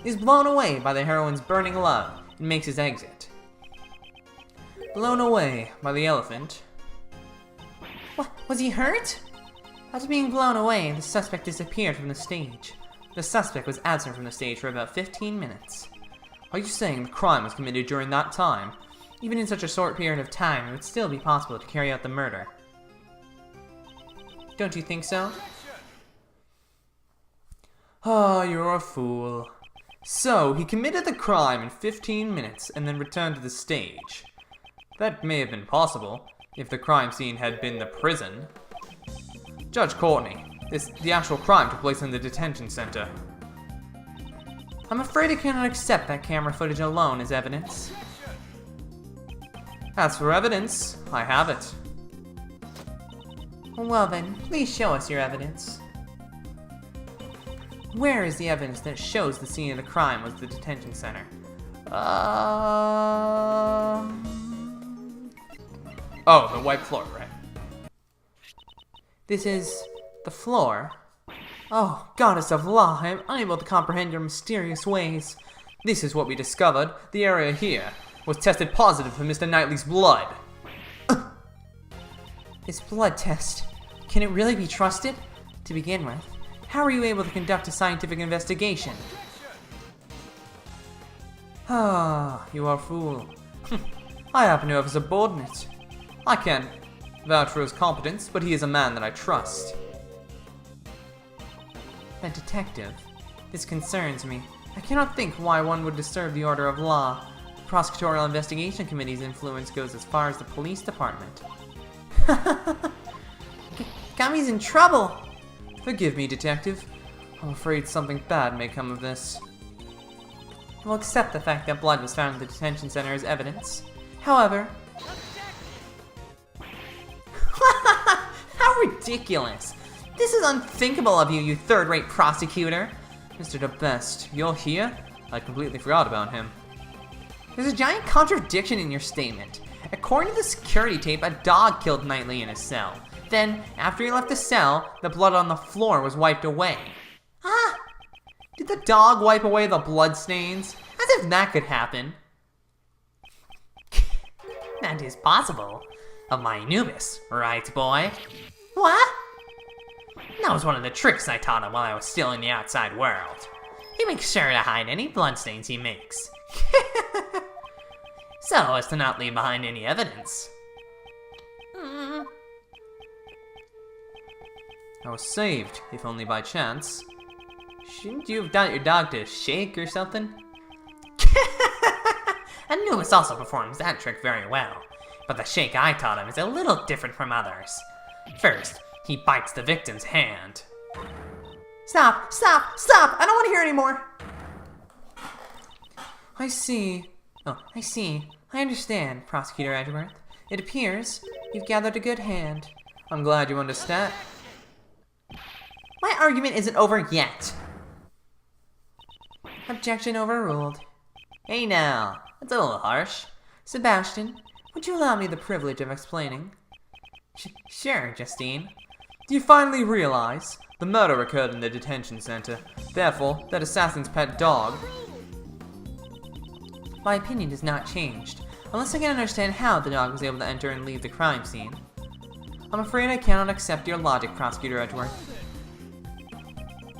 Speaker 3: is blown away by the heroine's burning love and makes his exit.
Speaker 1: Blown away by the elephant.
Speaker 3: What? Was he hurt? After being blown away, the suspect disappeared from the stage. The suspect was absent from the stage for about 15 minutes.
Speaker 1: Are you saying the crime was committed during that time?
Speaker 3: Even in such a short period of time, it would still be possible to carry out the murder. Don't you think so?
Speaker 1: Ah, you're a fool. So, he committed the crime in 15 minutes and then returned to the stage. That may have been possible, if the crime scene had been the prison. Judge Courtney, the actual crime took place in the detention center.
Speaker 3: I'm afraid I cannot accept that camera footage alone as evidence.
Speaker 1: As for evidence, I have it.
Speaker 3: Well then, please show us your evidence. Where is the evidence that shows the scene of the crime was the detention center?
Speaker 1: Oh, the white floor, right?
Speaker 3: This is the floor. Oh, goddess of law, I am unable to comprehend your mysterious ways.
Speaker 1: This is what we discovered. The area here was tested positive for Mr. Knightley's blood.
Speaker 3: This blood test, can it really be trusted? To begin with, how are you able to conduct a scientific investigation?
Speaker 1: Ah, you are a fool. I happen to have a subordinate. I can't vouch for his competence, but he is a man that I trust.
Speaker 3: A detective? This concerns me. I cannot think why one would disturb the order of law. The Prosecutorial Investigation Committee's influence goes as far as the police department. Gummi's in trouble!
Speaker 1: Forgive me, detective. I'm afraid something bad may come of this.
Speaker 3: We'll accept the fact that blood was found in the detention center as evidence. However... How ridiculous! This is unthinkable of you, you third-rate prosecutor!
Speaker 1: Mr. DeBest, you're here? I completely forgot about him.
Speaker 3: There's a giant contradiction in your statement. According to the security tape, a dog killed Knightley in his cell. Then, after he left the cell, the blood on the floor was wiped away. Ah! Did the dog wipe away the blood stains? As if that could happen. That is possible.
Speaker 2: Of my Anubis, right, boy?
Speaker 3: What?
Speaker 2: That was one of the tricks I taught him while I was still in the outside world. He makes sure to hide any bloodstains he makes. So as to not leave behind any evidence.
Speaker 1: I was saved, if only by chance. Shouldn't you have taught your dog to shake or something?
Speaker 2: Anubis also performs that trick very well, but the shake I taught him is a little different from others. First, he bites the victim's hand.
Speaker 3: Stop! Stop! Stop! I don't want to hear anymore!
Speaker 1: I see.
Speaker 3: Oh, I see. I understand, Prosecutor Edgeworth. It appears you've gathered a good hand.
Speaker 1: I'm glad you understand.
Speaker 3: My argument isn't over yet. Objection overruled.
Speaker 2: Hey now, that's a little harsh.
Speaker 3: Sebastian, would you allow me the privilege of explaining?
Speaker 2: Sure, Justine.
Speaker 1: Do you finally realize the murder occurred in the detention center? Therefore, that assassin's pet dog.
Speaker 3: My opinion has not changed, unless I can understand how the dog was able to enter and leave the crime scene. I'm afraid I cannot accept your logic, Prosecutor Edgeworth.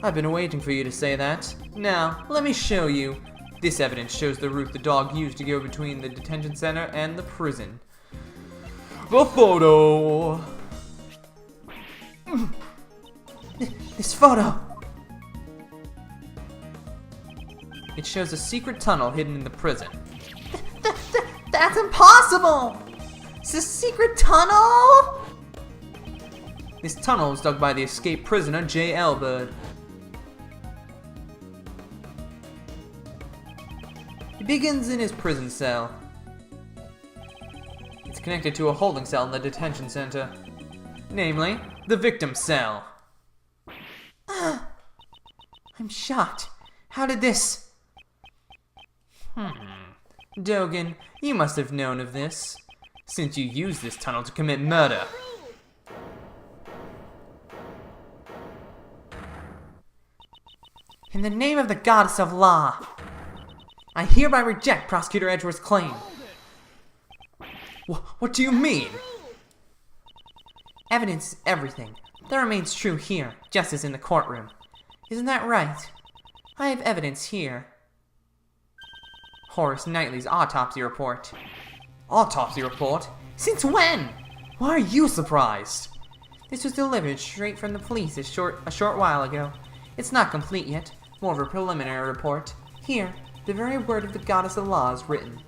Speaker 1: I've been waiting for you to say that. Now, let me show you. This evidence shows the route the dog used to go between the detention center and the prison. The photo!
Speaker 3: This photo!
Speaker 1: It shows a secret tunnel hidden in the prison.
Speaker 3: That's impossible! It's a secret tunnel?
Speaker 1: This tunnel was dug by the escaped prisoner J. Elbird. It begins in his prison cell. It's connected to a holding cell in the detention center. Namely, the victim cell.
Speaker 3: I'm shocked. How did this...
Speaker 1: Dogen, you must have known of this, since you used this tunnel to commit murder.
Speaker 3: In the name of the goddess of law, I hereby reject Prosecutor Edgeworth's claim.
Speaker 1: What do you mean?
Speaker 3: Evidence is everything. That remains true here, just as in the courtroom. Isn't that right? I have evidence here.
Speaker 1: Horace Knightley's autopsy report. Autopsy report?
Speaker 3: Since when?
Speaker 1: Why are you surprised?
Speaker 3: This was delivered straight from the police a short while ago. It's not complete yet, more of a preliminary report. Here, the very word of the goddess of law is written.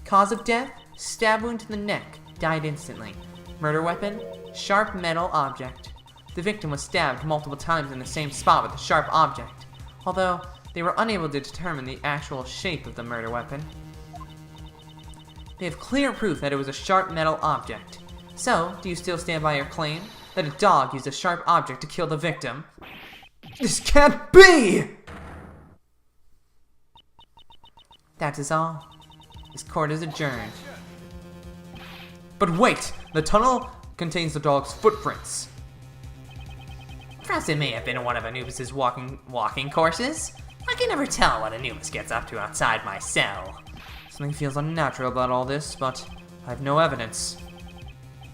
Speaker 3: Cause of death, stab wound to the neck, died instantly. Murder weapon, sharp metal object. The victim was stabbed multiple times in the same spot with a sharp object, although they were unable to determine the actual shape of the murder weapon. They have clear proof that it was a sharp metal object. So, do you still stand by your claim that a dog used a sharp object to kill the victim?
Speaker 1: This can't be!
Speaker 3: That is all. This court is adjourned.
Speaker 1: But wait! The tunnel contains the dog's footprints.
Speaker 2: Perhaps it may have been one of Anubis's walking courses. I can never tell what Anubis gets up to outside my cell.
Speaker 1: Something feels unnatural about all this, but I have no evidence.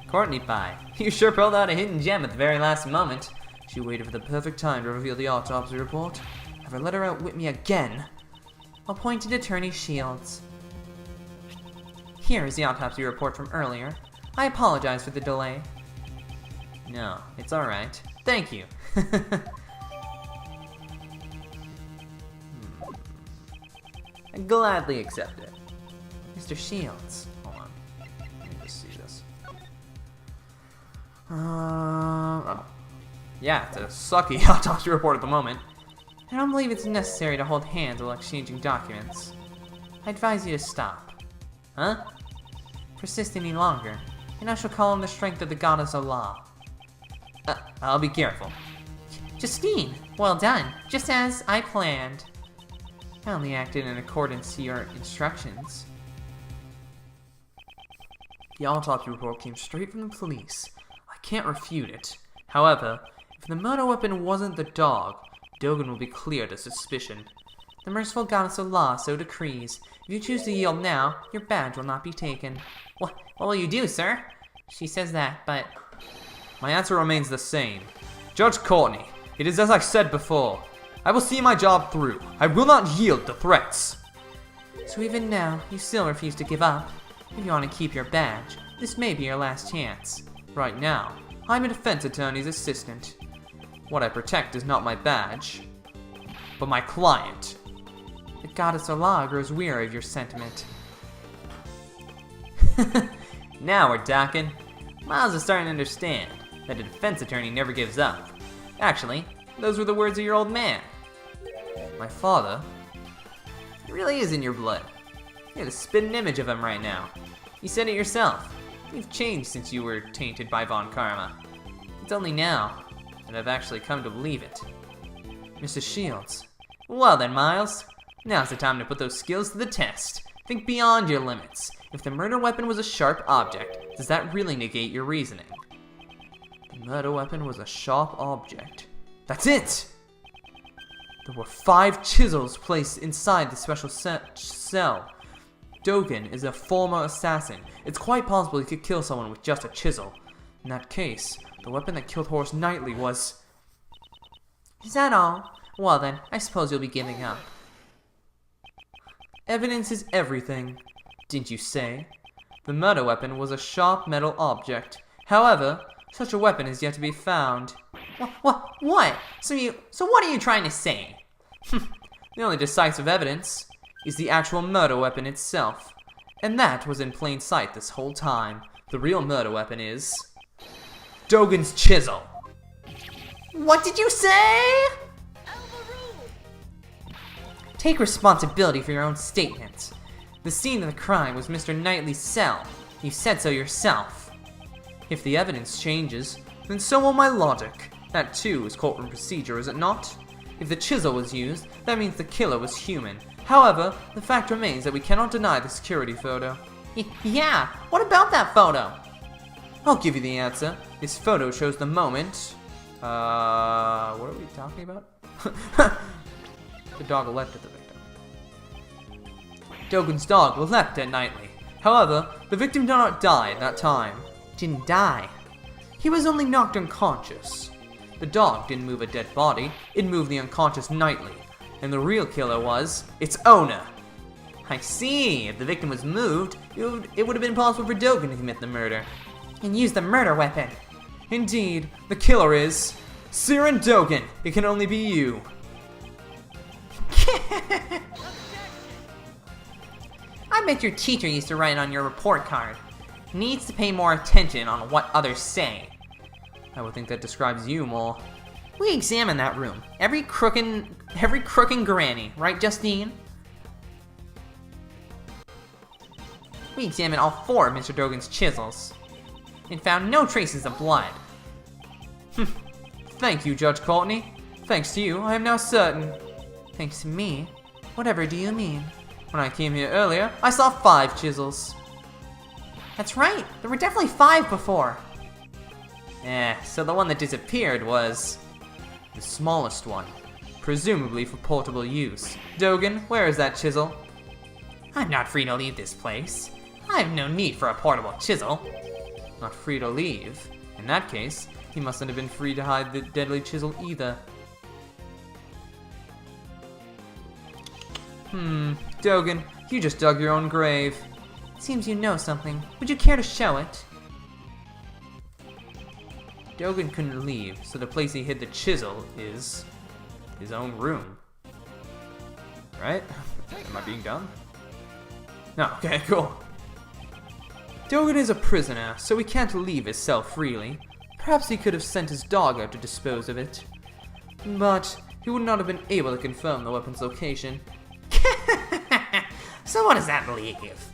Speaker 2: Courtney Pie, you sure pulled out a hidden gem at the very last moment.
Speaker 1: She waited for the perfect time to reveal the autopsy report. Have I let her outwit me again?
Speaker 3: Appointed Attorney Shields. Here is the autopsy report from earlier. I apologize for the delay.
Speaker 2: No, it's alright. Thank you. I gladly accept it.
Speaker 3: Mr. Shields.
Speaker 1: Hold on. Let me just see this. Oh. Yeah, it's a sucky autopsy report at the moment.
Speaker 3: I don't believe it's necessary to hold hands while exchanging documents. I advise you to stop.
Speaker 2: Huh?
Speaker 3: Persist any longer, and I shall call on the strength of the goddess of law.
Speaker 2: I'll be careful.
Speaker 3: Justine, well done, just as I planned. I only acted in accordance to your instructions.
Speaker 1: The autopsy report came straight from the police. I can't refute it. However, if the murder weapon wasn't the dog, Dogen will be cleared of suspicion.
Speaker 3: The merciful goddess of law so decrees. If you choose to yield now, your badge will not be taken.
Speaker 2: What will you do, sir?
Speaker 3: She says that, but
Speaker 1: My answer remains the same. Judge Courtney, it is as I said before. I will see my job through. I will not yield to threats.
Speaker 3: so even now, you still refuse to give up. If you want to keep your badge, this may be your last chance.
Speaker 1: Right now, I'm a defense attorney's assistant. What I protect is not my badge, but my client.
Speaker 3: The goddess of law grows weary of your sentiment.
Speaker 2: Now we're talking. Miles is starting to understand that a defense attorney never gives up. Actually, those were the words of your old man.
Speaker 1: My father?
Speaker 2: It really is in your blood. You have a spitting image of him right now. You said it yourself. You've changed since you were tainted by Von Karma. It's only now that I've actually come to believe it.
Speaker 1: Mr. Shields.
Speaker 2: Well then, Miles. Now's the time to put those skills to the test. Think beyond your limits. If the murder weapon was a sharp object, does that really negate your reasoning?
Speaker 1: The murder weapon was a sharp object. That's it! There were 5 chisels placed inside the special cell. Dogen is a former assassin. It's quite possible he could kill someone with just a chisel. In that case, the weapon that killed Horace Knightley was...
Speaker 3: Is that all? Well then, I suppose you'll be giving up.
Speaker 1: Evidence is everything, didn't you say? The murder weapon was a sharp metal object. However, such a weapon is yet to be found.
Speaker 3: What? So what are you trying to say?
Speaker 1: The only decisive evidence is the actual murder weapon itself. And that was in plain sight this whole time. The real murder weapon is... Dogen's chisel.
Speaker 3: What did you say? Take responsibility for your own statements. The scene of the crime was Mr. Knightley's cell. You said so yourself.
Speaker 1: If the evidence changes, then so will my logic. That too is courtroom procedure, is it not? If the chisel was used, that means the killer was human. However, the fact remains that we cannot deny the security photo.
Speaker 3: Yeah, what about that photo?
Speaker 1: I'll give you the answer. This photo shows the moment... what are we talking about? The dog leapt at the victim. Dogen's dog leapt at Knightley. However, the victim did not die at that time.
Speaker 3: Didn't die.
Speaker 1: He was only knocked unconscious. The dog didn't move a dead body, it moved the unconscious Knightley. And the real killer was its owner.
Speaker 2: I see. If the victim was moved, it would have been possible for Dogen to commit the murder.
Speaker 3: And use the murder weapon.
Speaker 1: Indeed, the killer is... Siren Dogen. It can only be you.
Speaker 3: I bet your teacher used to write on your report card. Needs to pay more attention on what others say.
Speaker 1: I would think that describes you more.
Speaker 3: We examined that room. Every crook and granny, right, Justine? We examined all 4 of Mr. Dogen's chisels and found no traces of blood.
Speaker 1: Thank you, Judge Courtney. Thanks to you, I am now certain.
Speaker 3: Thanks to me? Whatever do you mean?
Speaker 1: When I came here earlier, I saw 5 chisels.
Speaker 3: That's right, there were definitely 5 before.
Speaker 2: So the one that disappeared was...
Speaker 1: the smallest one, presumably for portable use. Dogen, where is that chisel?
Speaker 3: I'm not free to leave this place. I have no need for a portable chisel.
Speaker 1: Not free to leave. In that case, he mustn't have been free to hide the deadly chisel either. Dogen, you just dug your own grave.
Speaker 3: Seems you know something. Would you care to show it?
Speaker 1: Dogen couldn't leave, so the place he hid the chisel is... his own room. Right? Am I being dumb? No, okay, cool. Dogen is a prisoner, so he can't leave his cell freely. Perhaps he could have sent his dog out to dispose of it. But he would not have been able to confirm the weapon's location.
Speaker 3: So what does that leave?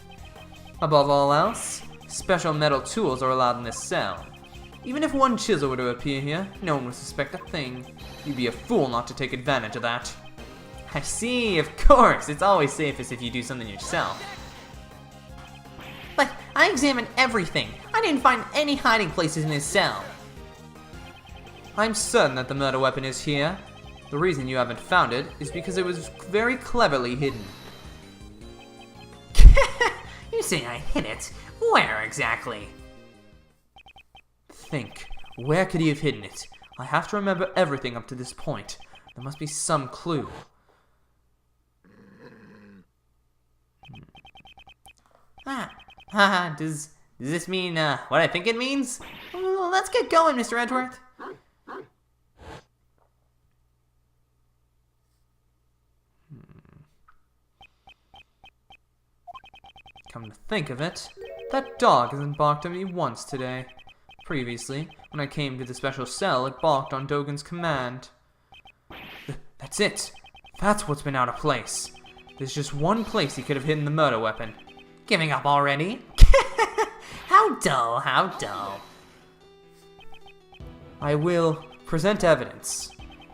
Speaker 1: Above all else, special metal tools are allowed in this cell. Even if one chisel were to appear here, no one would suspect a thing. You'd be a fool not to take advantage of that.
Speaker 2: I see, of course. It's always safest if you do something yourself.
Speaker 3: But I examined everything. I didn't find any hiding places in his cell.
Speaker 1: I'm certain that the murder weapon is here. The reason you haven't found it is because it was very cleverly hidden.
Speaker 3: You say I hid it? Where exactly?
Speaker 1: think. Where could he have hidden it? I have to remember everything up to this point. There must be some clue.
Speaker 2: Does this mean what I think it means?
Speaker 3: Well, let's get going, Mr. Edgeworth.
Speaker 1: Come to think of it, that dog hasn't barked at me once today. Previously, when I came to the special cell, it barked on Dogen's command. That's it. That's what's been out of place. There's just one place he could have hidden the murder weapon.
Speaker 2: Giving up already? How dull, how dull.
Speaker 1: I will present evidence.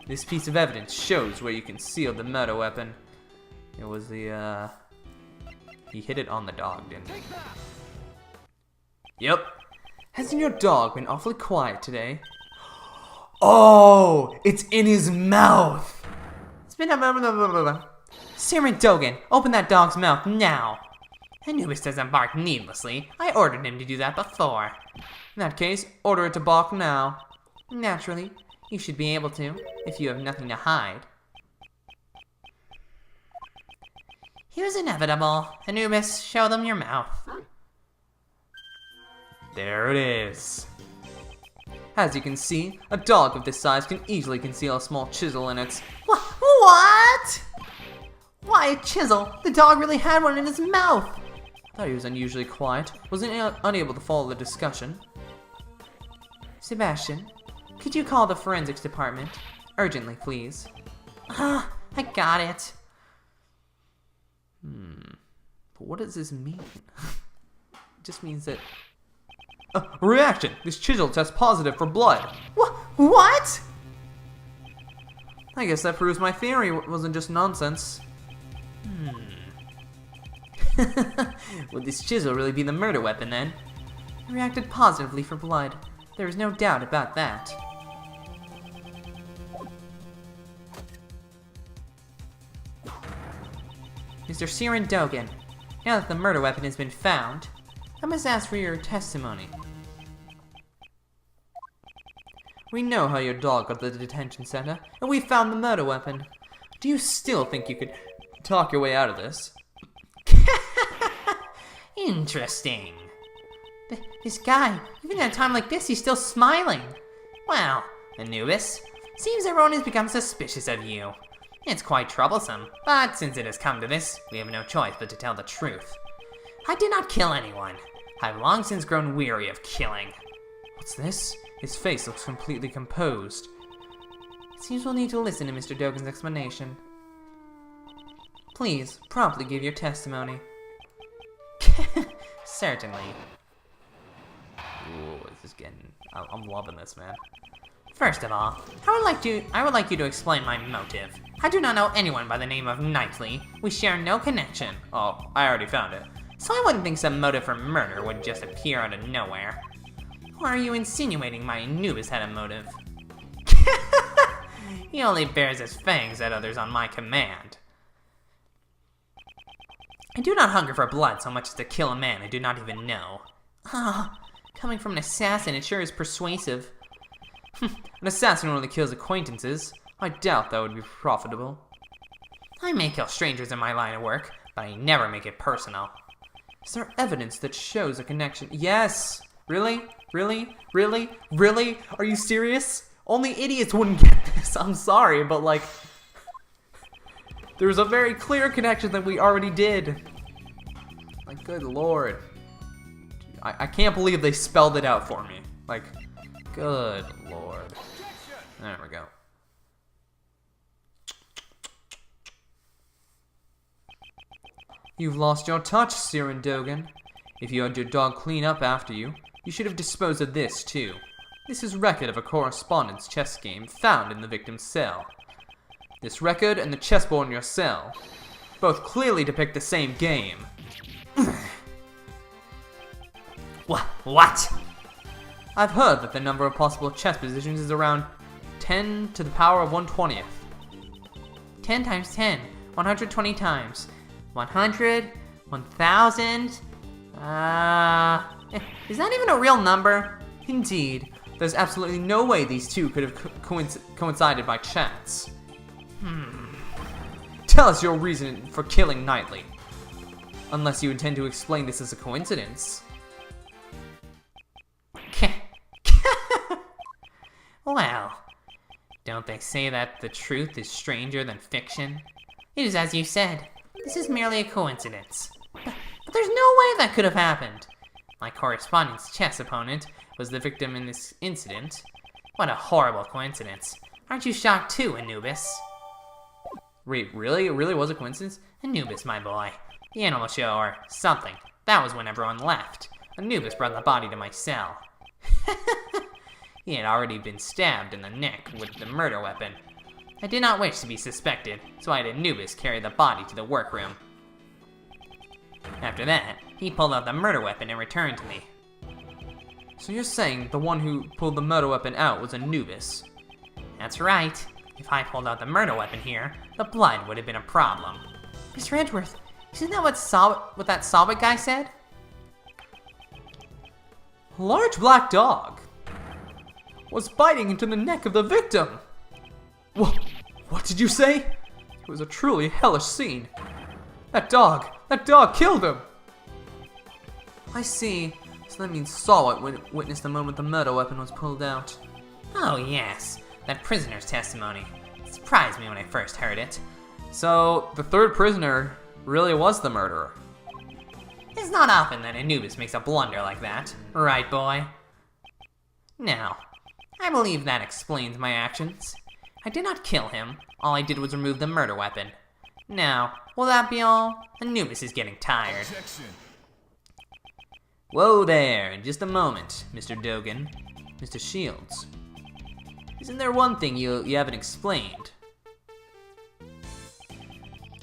Speaker 1: This piece of evidence shows where you concealed the murder weapon. It was the, he hid it on the dog, didn't he? Yep. Hasn't your dog been awfully quiet today? Oh, it's in his mouth.
Speaker 3: It's been Siren Dogen, open that dog's mouth now.
Speaker 2: Anubis doesn't bark needlessly. I ordered him to do that before.
Speaker 1: In that case, order it to bark now.
Speaker 3: Naturally, you should be able to, if you have nothing to hide.
Speaker 2: Here's inevitable. Anubis, show them your mouth.
Speaker 1: There it is. As you can see, a dog of this size can easily conceal a small chisel in it.
Speaker 3: What? Why a chisel? The dog really had one in his mouth.
Speaker 1: I thought he was unusually quiet. Wasn't unable to follow the discussion.
Speaker 3: Sebastian, could you call the forensics department? Urgently, please.
Speaker 2: I got it.
Speaker 1: But what does this mean? It just means that... reaction! This chisel tests positive for blood.
Speaker 3: What?
Speaker 1: I guess that proves my theory wasn't just nonsense.
Speaker 2: Would this chisel really be the murder weapon then?
Speaker 3: It reacted positively for blood. There is no doubt about that. Mr. Siren Dogen, now that the murder weapon has been found, I must ask for your testimony.
Speaker 1: We know how your dog got to the detention center, and we found the murder weapon. Do you still think you could talk your way out of this?
Speaker 2: Interesting.
Speaker 3: This guy, even at a time like this, he's still smiling.
Speaker 2: Well, Anubis, seems everyone has become suspicious of you. It's quite troublesome, but since it has come to this, we have no choice but to tell the truth. I did not kill anyone. I've long since grown weary of killing.
Speaker 1: What's this? His face looks completely composed.
Speaker 3: It seems we'll need to listen to Mr. Dogen's explanation. Please, promptly give your testimony.
Speaker 2: Certainly.
Speaker 1: Ooh, this is getting... I'm loving this, man.
Speaker 2: First of all, I would like you to explain my motive. I do not know anyone by the name of Knightley. We share no connection.
Speaker 1: Oh, I already found it.
Speaker 2: So I wouldn't think some motive for murder would just appear out of nowhere. Or are you insinuating my Anubis had a motive? He only bears his fangs at others on my command. I do not hunger for blood so much as to kill a man I do not even know.
Speaker 3: Coming from an assassin, it sure is persuasive.
Speaker 1: An assassin only kills acquaintances. I doubt that would be profitable.
Speaker 2: I may kill strangers in my line of work, but I never make it personal.
Speaker 1: Is there evidence that shows a connection? Yes! Really? Really? Really? Really? Are you serious? Only idiots wouldn't get this. I'm sorry, but like... There's a very clear connection that we already did. Like, good lord. I can't believe they spelled it out for me. Like, good lord. There we go. You've lost your touch, Siren Dogen. If you had your dog clean up after you, you should have disposed of this too. This is record of a correspondence chess game found in the victim's cell. This record and the chessboard in your cell both clearly depict the same game.
Speaker 2: What?
Speaker 1: I've heard that the number of possible chess positions is around 10 to the power of 1/20th.
Speaker 3: 10 times 10, 120 times. 100, 1000, is that even a real number?
Speaker 1: Indeed, There's absolutely no way these two could have coincided by chance. Tell us your reason for killing Knightley. Unless you intend to explain this as a coincidence.
Speaker 2: Well, don't they say that the truth is stranger than fiction? It is as you said. This is merely a coincidence. But there's no way that could have happened. My correspondence chess opponent was the victim in this incident. What a horrible coincidence. Aren't you shocked too, Anubis?
Speaker 1: Wait, really? It really was a coincidence?
Speaker 2: Anubis, my boy. The animal show or something. That was when everyone left. Anubis brought the body to my cell. He had already been stabbed in the neck with the murder weapon. I did not wish to be suspected, so I had Anubis carry the body to the workroom. After that, he pulled out the murder weapon and returned to me.
Speaker 1: So you're saying the one who pulled the murder weapon out was Anubis?
Speaker 2: That's right. If I pulled out the murder weapon here, the blood would have been a problem.
Speaker 3: Mr. Edgeworth, isn't that what that Sawbit guy said?
Speaker 1: A large black dog was biting into the neck of the victim. What did you say? It was a truly hellish scene. That dog killed him. I see. So that means Sawbit witnessed the moment the murder weapon was pulled out.
Speaker 2: Oh yes, that prisoner's testimony. It surprised me when I first heard it.
Speaker 1: So the third prisoner really was the murderer.
Speaker 2: It's not often that Anubis makes a blunder like that, right, boy? Now, I believe that explains my actions. I did not kill him. All I did was remove the murder weapon. Now, will that be all? Anubis is getting tired.
Speaker 4: Objection.
Speaker 1: Whoa there, just a moment, Mr. Dogan. Mr. Shields. Isn't there one thing you haven't explained?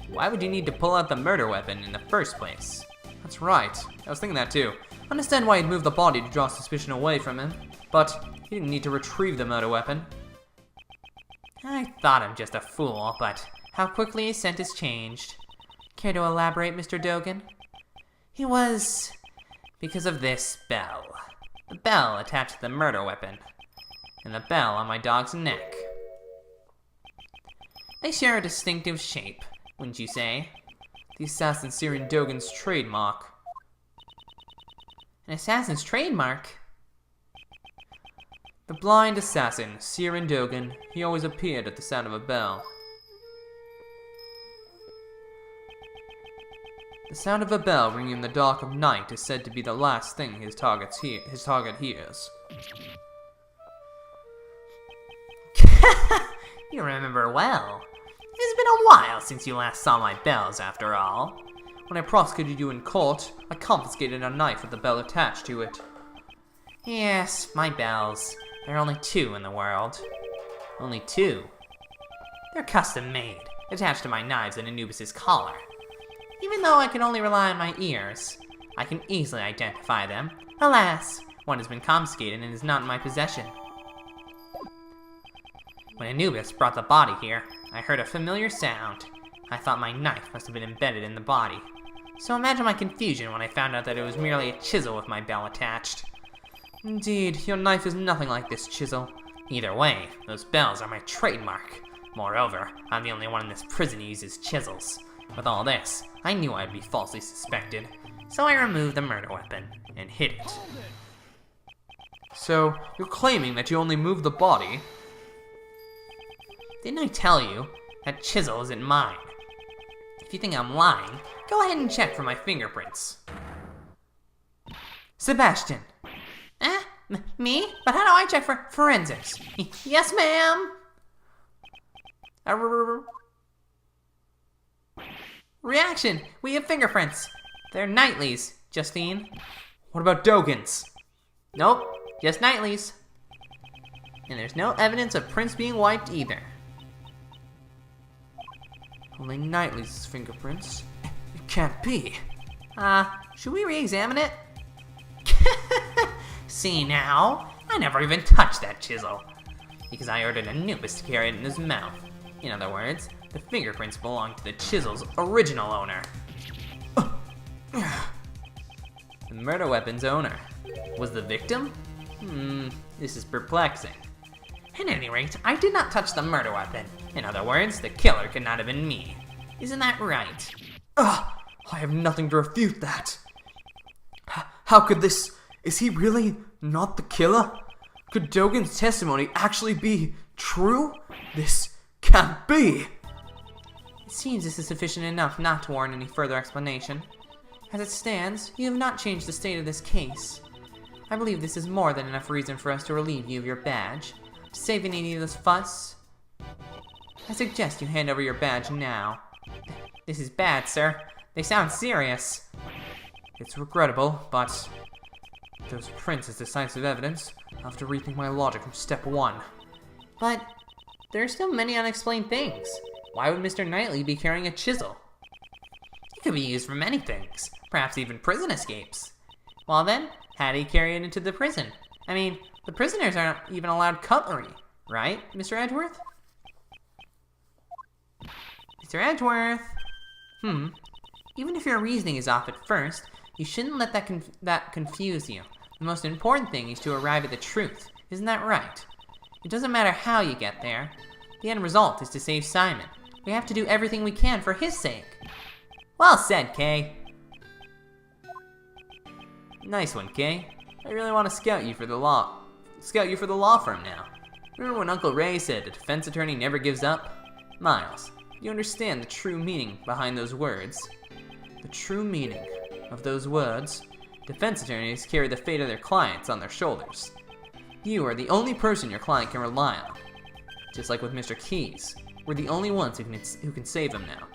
Speaker 1: Why would you need to pull out the murder weapon in the first place? That's right, I was thinking that too. I understand why he'd moved the body to draw suspicion away from him, but he didn't need to retrieve the murder weapon.
Speaker 2: I thought him just a fool, but how quickly his scent has changed. Care to elaborate, Mr. Dogan? He was because of this bell. The bell attached to the murder weapon, and the bell on my dog's neck. They share a distinctive shape, wouldn't you say?
Speaker 1: The assassin Syrian Dogan's trademark.
Speaker 2: An assassin's trademark?
Speaker 1: The blind assassin, Syrian Dogan, he always appeared at the sound of a bell. The sound of a bell ringing in the dark of night is said to be the last thing his target hears.
Speaker 2: You remember well. It's been a while since you last saw my bells, after all.
Speaker 1: When I prosecuted you in court, I confiscated a knife with the bell attached to it.
Speaker 2: Yes, my bells. There are only 2 in the world. Only 2. They're custom made, attached to my knives and Anubis' collar. Even though I can only rely on my ears, I can easily identify them. Alas, one has been confiscated and is not in my possession. When Anubis brought the body here, I heard a familiar sound. I thought my knife must have been embedded in the body. So imagine my confusion when I found out that it was merely a chisel with my bell attached.
Speaker 1: Indeed, your knife is nothing like this chisel.
Speaker 2: Either way, those bells are my trademark. Moreover, I'm the only one in this prison who uses chisels. With all this, I knew I'd be falsely suspected, so I removed the murder weapon and hid it.
Speaker 1: So, you're claiming that you only moved the body?
Speaker 2: Didn't I tell you? That chisel isn't mine. If you think I'm lying, go ahead and check for my fingerprints.
Speaker 1: Sebastian!
Speaker 3: Me? But how do I check for forensics? Yes, ma'am! Reaction! We have fingerprints. They're Knightley's, Justine.
Speaker 1: What about Dogan's?
Speaker 3: Nope, just Knightley's. And there's no evidence of prints being wiped either.
Speaker 1: Only Knightley's fingerprints? It can't be.
Speaker 3: Should we re-examine it?
Speaker 2: See now? I never even touched that chisel. Because I ordered Anubis to carry it in his mouth. In other words, the fingerprints belong to the chisel's original owner. The murder weapon's owner was the victim? This is perplexing.
Speaker 3: At any rate, I did not touch the murder weapon. In other words, the killer could not have been me. Isn't that right?
Speaker 1: Ugh! I have nothing to refute that. How could this... Is he really not the killer? Could Dogen's testimony actually be true? This can't be!
Speaker 3: It seems this is sufficient enough not to warrant any further explanation. As it stands, you have not changed the state of this case. I believe this is more than enough reason for us to relieve you of your badge. To save any needless fuss, I suggest you hand over your badge now. This is bad, sir. They sound serious.
Speaker 1: It's regrettable, but... those prints as decisive evidence. I'll have to rethink my logic from step one.
Speaker 3: But there are still many unexplained things. Why would Mr. Knightley be carrying a chisel? It could be used for many things, perhaps even prison escapes. Well then, how did he carry it into the prison? I mean, the prisoners aren't even allowed cutlery, right, Mr. Edgeworth? Mr. Edgeworth! Even if your reasoning is off at first, you shouldn't let that confuse you. The most important thing is to arrive at the truth. Isn't that right? It doesn't matter how you get there. The end result is to save Simon. We have to do everything we can for his sake. Well said, Kay.
Speaker 2: Nice one, Kay. I really want to scout you for the law firm now. Remember when Uncle Ray said a defense attorney never gives up? Miles, you understand the true meaning behind those words? The true meaning of those words? Defense attorneys carry the fate of their clients on their shoulders. You are the only person your client can rely on. Just like with Mr. Keyes, we're the only ones who can save him now.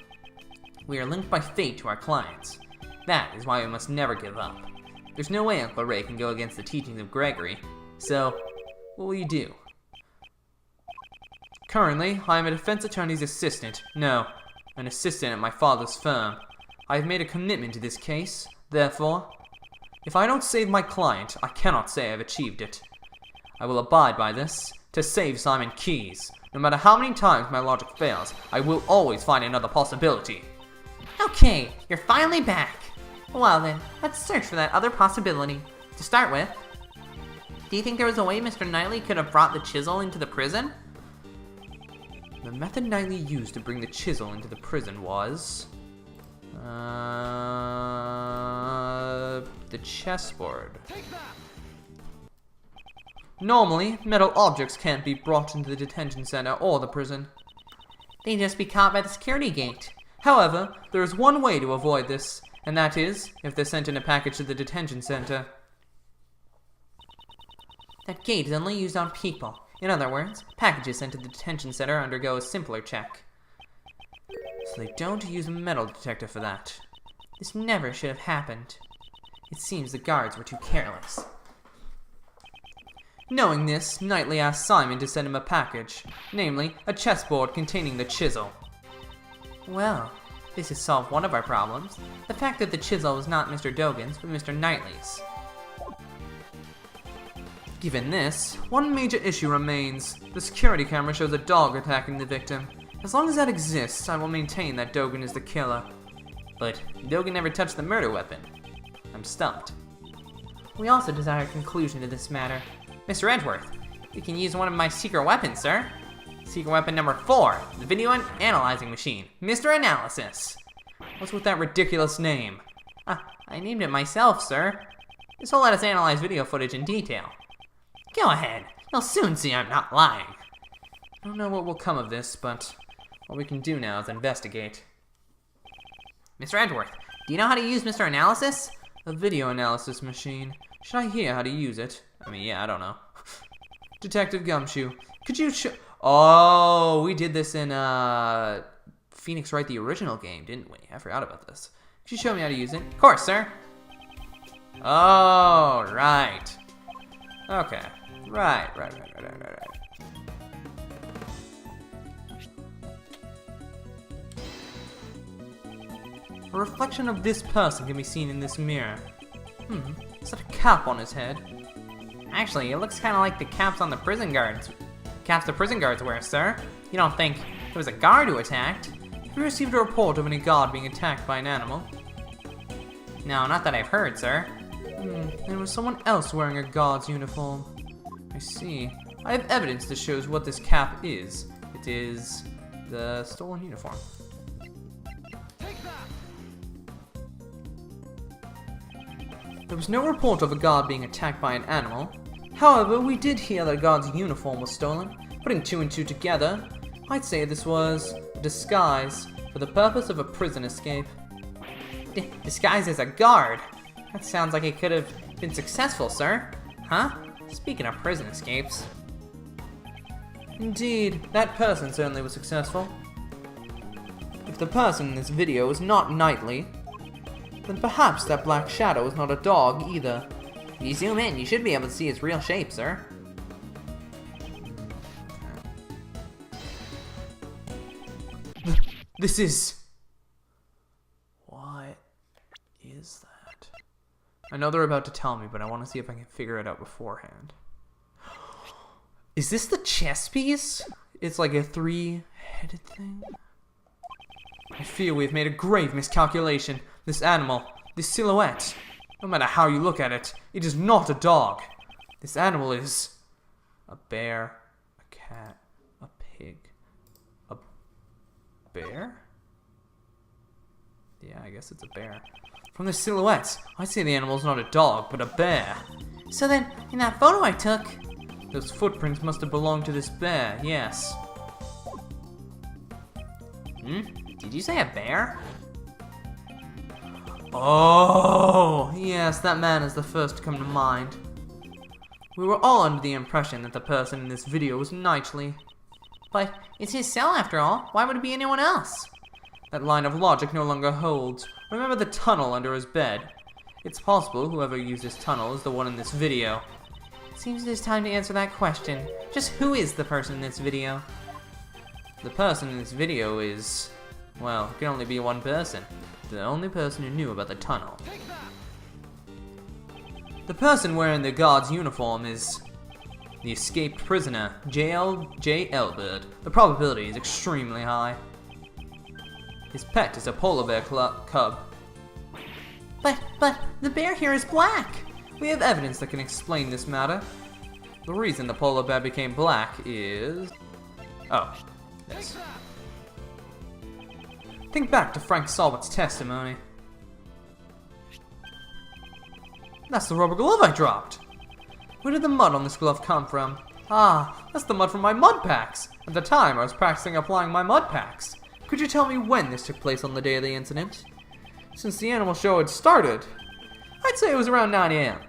Speaker 2: We are linked by fate to our clients. That is why we must never give up. There's no way Uncle Ray can go against the teachings of Gregory, so what will you do?
Speaker 1: Currently, I am a defense attorney's assistant. No, an assistant at my father's firm. I have made a commitment to this case, therefore, if I don't save my client, I cannot say I've achieved it. I will abide by this to save Simon Keyes. No matter how many times my logic fails, I will always find another possibility.
Speaker 3: Okay, you're finally back. Well then, let's search for that other possibility. To start with, do you think there was a way Mr. Knightley could have brought the chisel into the prison?
Speaker 1: The method Knightley used to bring the chisel into the prison was... the chessboard. Normally, metal objects can't be brought into the detention center or the prison.
Speaker 3: They'd just be caught by the security gate.
Speaker 1: However, there is one way to avoid this, and that is if they're sent in a package to the detention center.
Speaker 3: That gate is only used on people. In other words, packages sent to the detention center undergo a simpler check.
Speaker 1: So they don't use a metal detector for that.
Speaker 3: This never should have happened. It seems the guards were too careless.
Speaker 1: Knowing this, Knightley asked Simon to send him a package, namely, a chessboard containing the chisel.
Speaker 3: Well, this has solved one of our problems. The fact that the chisel was not Mr. Dogen's, but Mr. Knightley's.
Speaker 1: Given this, one major issue remains. The security camera shows a dog attacking the victim. As long as that exists, I will maintain that Dogen is the killer.
Speaker 2: But Dogen never touched the murder weapon. I'm stumped.
Speaker 3: We also desire a conclusion to this matter. Mr. Edgeworth, you can use one of my secret weapons, sir. Secret weapon number 4, the video analyzing machine, Mr. Analysis.
Speaker 1: What's with that ridiculous name?
Speaker 3: I named it myself, sir. This will let us analyze video footage in detail. Go ahead, you'll soon see I'm not lying.
Speaker 1: I don't know what will come of this, but what we can do now is investigate.
Speaker 3: Mr. Edgeworth, do you know how to use Mr. Analysis?
Speaker 1: A video analysis machine. Should I hear how to use it? I mean, yeah, I don't know. Detective Gumshoe, could you Oh, we did this in, Phoenix Wright, the original game, didn't we? I forgot about this. Could you show me how to use it?
Speaker 3: Of course, sir.
Speaker 1: Oh, right. Okay. Right. A reflection of this person can be seen in this mirror. Is that a cap on his head?
Speaker 3: Actually, it looks kind of like the caps on the prison guards. Caps the prison guards wear, sir. You don't think it was a guard who attacked?
Speaker 1: Have you received a report of any guard being attacked by an animal?
Speaker 3: No, not that I've heard, sir.
Speaker 1: There was someone else wearing a guard's uniform. see. I have evidence that shows what this cap is. It is the stolen uniform. There was no report of a guard being attacked by an animal. However, we did hear that a guard's uniform was stolen. Putting two and two together, I'd say this was a disguise for the purpose of a prison escape.
Speaker 3: Disguised as a guard? That sounds like it could have been successful, sir. Huh? Speaking of prison escapes.
Speaker 1: Indeed, that person certainly was successful. If the person in this video is not Knightley, then perhaps that black shadow is not a dog either.
Speaker 3: If you zoom in, you should be able to see its real shape, sir.
Speaker 1: This is... What is that? I know they're about to tell me, but I want to see if I can figure it out beforehand. Is this the chess piece? It's like a three-headed thing? I feel we've made a grave miscalculation. This animal, this silhouette, no matter how you look at it, it is not a dog. This animal is a bear, a cat, a pig, a bear? Yeah, I guess it's a bear. From the silhouette, I say the animal is not a dog, but a bear.
Speaker 3: So then, in that photo I took...
Speaker 1: Those footprints must have belonged to this bear, yes.
Speaker 3: Did you say a bear?
Speaker 1: Oh, yes, that man is the first to come to mind. We were all under the impression that the person in this video was Knightley.
Speaker 3: But it's his cell after all. Why would it be anyone else?
Speaker 1: That line of logic no longer holds. Remember the tunnel under his bed? It's possible whoever used this tunnel is the one in this video.
Speaker 3: Seems it is time to answer that question. Just who is the person in this video?
Speaker 1: The person in this video is... well, it can only be one person. The only person who knew about the tunnel. The person wearing the guard's uniform is... the escaped prisoner, J. Elbert. The probability is extremely high. His pet is a polar bear cub.
Speaker 3: But the bear here is black.
Speaker 1: We have evidence that can explain this matter. The reason the polar bear became black is... oh, this. Think back to Frank Salbert's testimony. That's the rubber glove I dropped. Where did the mud on this glove come from? Ah, that's the mud from my mud packs. At the time, I was practicing applying my mud packs. Could you tell me when this took place on the day of the incident? Since the animal show had started, I'd say it was around 9 AM.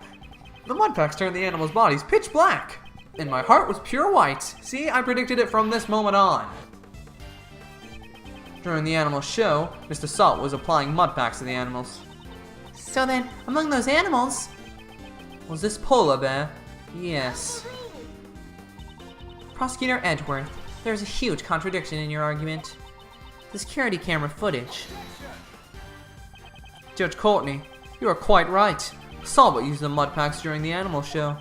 Speaker 1: The mud packs turned the animal's bodies pitch black, and my heart was pure white. See, I predicted it from this moment on. During the animal show, Mr. Salt was applying mud packs to the animals.
Speaker 3: So then, among those animals...
Speaker 1: was this polar bear? Yes.
Speaker 3: Prosecutor Edgeworth, there's a huge contradiction in your argument. The security camera footage.
Speaker 1: Judge Courtney, you are quite right. Salbert used the mud packs during the animal show.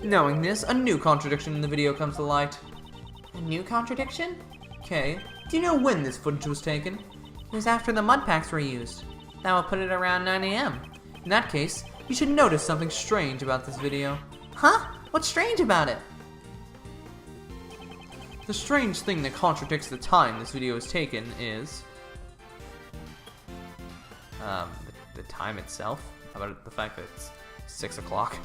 Speaker 1: Knowing this, a new contradiction in the video comes to light.
Speaker 3: A new contradiction?
Speaker 1: Okay, do you know when this footage was taken?
Speaker 3: It was after the mud packs were used. That would put it around 9 AM.
Speaker 1: In that case, you should notice something strange about this video.
Speaker 3: Huh? What's strange about it?
Speaker 1: The strange thing that contradicts the time this video was taken is... the time itself? How about the fact that it's 6 o'clock?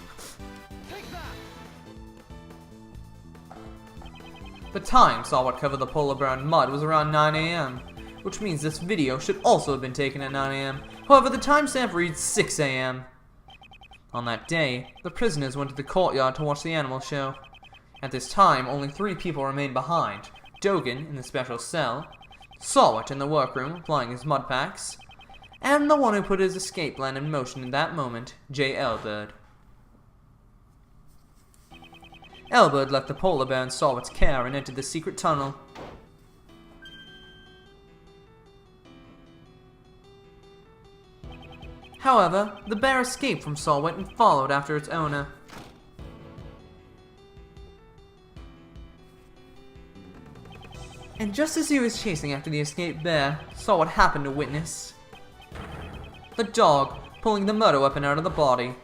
Speaker 1: The time saw what covered the polar bear in mud was around 9 AM, which means this video should also have been taken at 9 AM. However, the timestamp reads 6 AM. On that day, the prisoners went to the courtyard to watch the animal show. At this time, only 3 people remained behind. Dogan in the special cell, Sawat in the workroom applying his mud packs, and the one who put his escape plan in motion in that moment, J. Elbert. Elbert left the polar bear in Sawat's care and entered the secret tunnel. However, the bear escaped from Sawat and followed after its owner. And just as he was chasing after the escaped bear, Sawat happened to witness the dog pulling the murder weapon out of the body.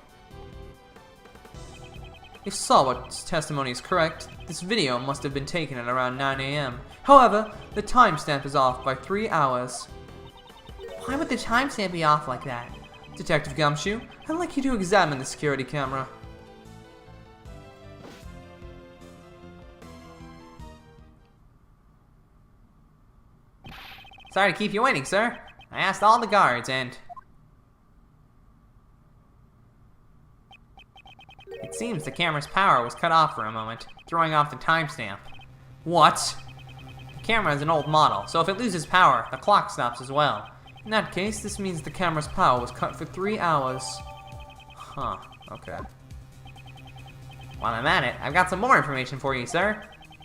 Speaker 1: if Sawat's testimony is correct, this video must have been taken at around 9 AM. However, the timestamp is off by 3 hours.
Speaker 3: Why would the timestamp be off like that?
Speaker 1: Detective Gumshoe, I'd like you to examine the security camera.
Speaker 2: Sorry to keep you waiting, sir. I asked all the guards and... It seems the camera's power was cut off for a moment, throwing off the timestamp.
Speaker 1: What?
Speaker 2: The camera is an old model, so if it loses power, the clock stops as well.
Speaker 1: In that case, this means the camera's power was cut for 3 hours. Huh, okay.
Speaker 2: While I'm at it, I've got some more information for you, sir.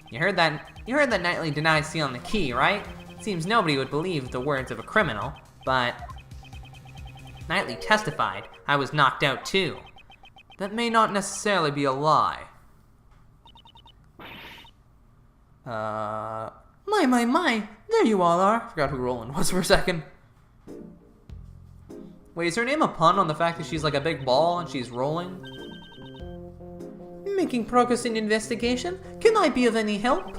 Speaker 2: You heard that Knightley denied stealing the key, right? Seems nobody would believe the words of a criminal, but Knightley testified I was knocked out too.
Speaker 1: That may not necessarily be a lie. My, there you all are. Forgot who Roland was for a second. Wait, is her name a pun on the fact that she's like a big ball and she's rolling?
Speaker 3: Making progress in investigation? Can I be of any help?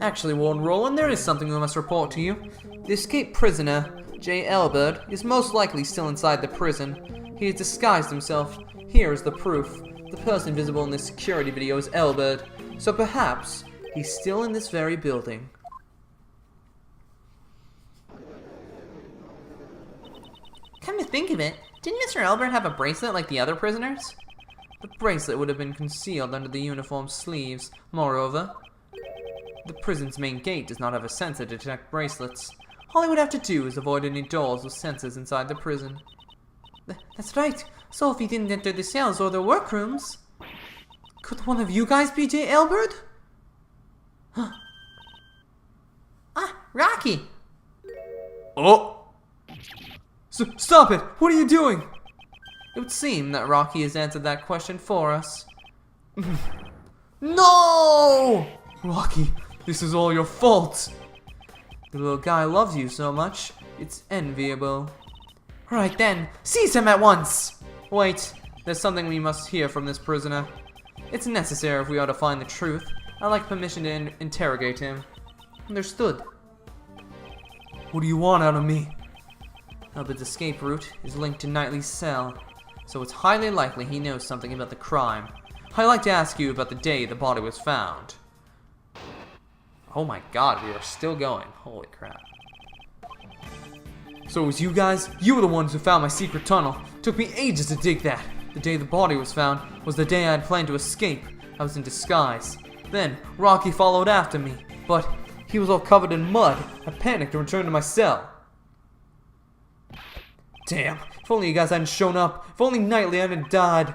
Speaker 1: Actually, Warden Roland, there is something I must report to you. The escaped prisoner, J. Elbert, is most likely still inside the prison. He has disguised himself. Here is the proof. The person visible in this security video is Elbert, so perhaps he's still in this very building.
Speaker 3: Come to think of it, didn't Mr. Elbert have a bracelet like the other prisoners?
Speaker 1: The bracelet would have been concealed under the uniform sleeves. Moreover, the prison's main gate does not have a sensor to detect bracelets. All he would have to do is avoid any doors with sensors inside the prison.
Speaker 3: That's right. So if he didn't enter the cells or the workrooms...
Speaker 1: Could one of you guys be J. Elbert?
Speaker 3: Ah, Rocky!
Speaker 1: Oh! Stop it! What are you doing? It would seem that Rocky has answered that question for us. No! Rocky, this is all your fault. The little guy loves you so much, it's enviable.
Speaker 3: Right then, seize him at once!
Speaker 1: Wait, there's something we must hear from this prisoner. It's necessary if we are to find the truth. I'd like permission to interrogate him.
Speaker 3: Understood.
Speaker 1: What do you want out of me? Elbert's escape route is linked to Knightley's cell, so it's highly likely he knows something about the crime. I'd like to ask you about the day the body was found. Oh my god, we are still going. Holy crap. So it was you guys? You were the ones who found my secret tunnel. It took me ages to dig that. The day the body was found was the day I had planned to escape. I was in disguise. Then, Rocky followed after me, but he was all covered in mud. I panicked and returned to my cell. Damn, if only you guys hadn't shown up. If only Knightley hadn't died.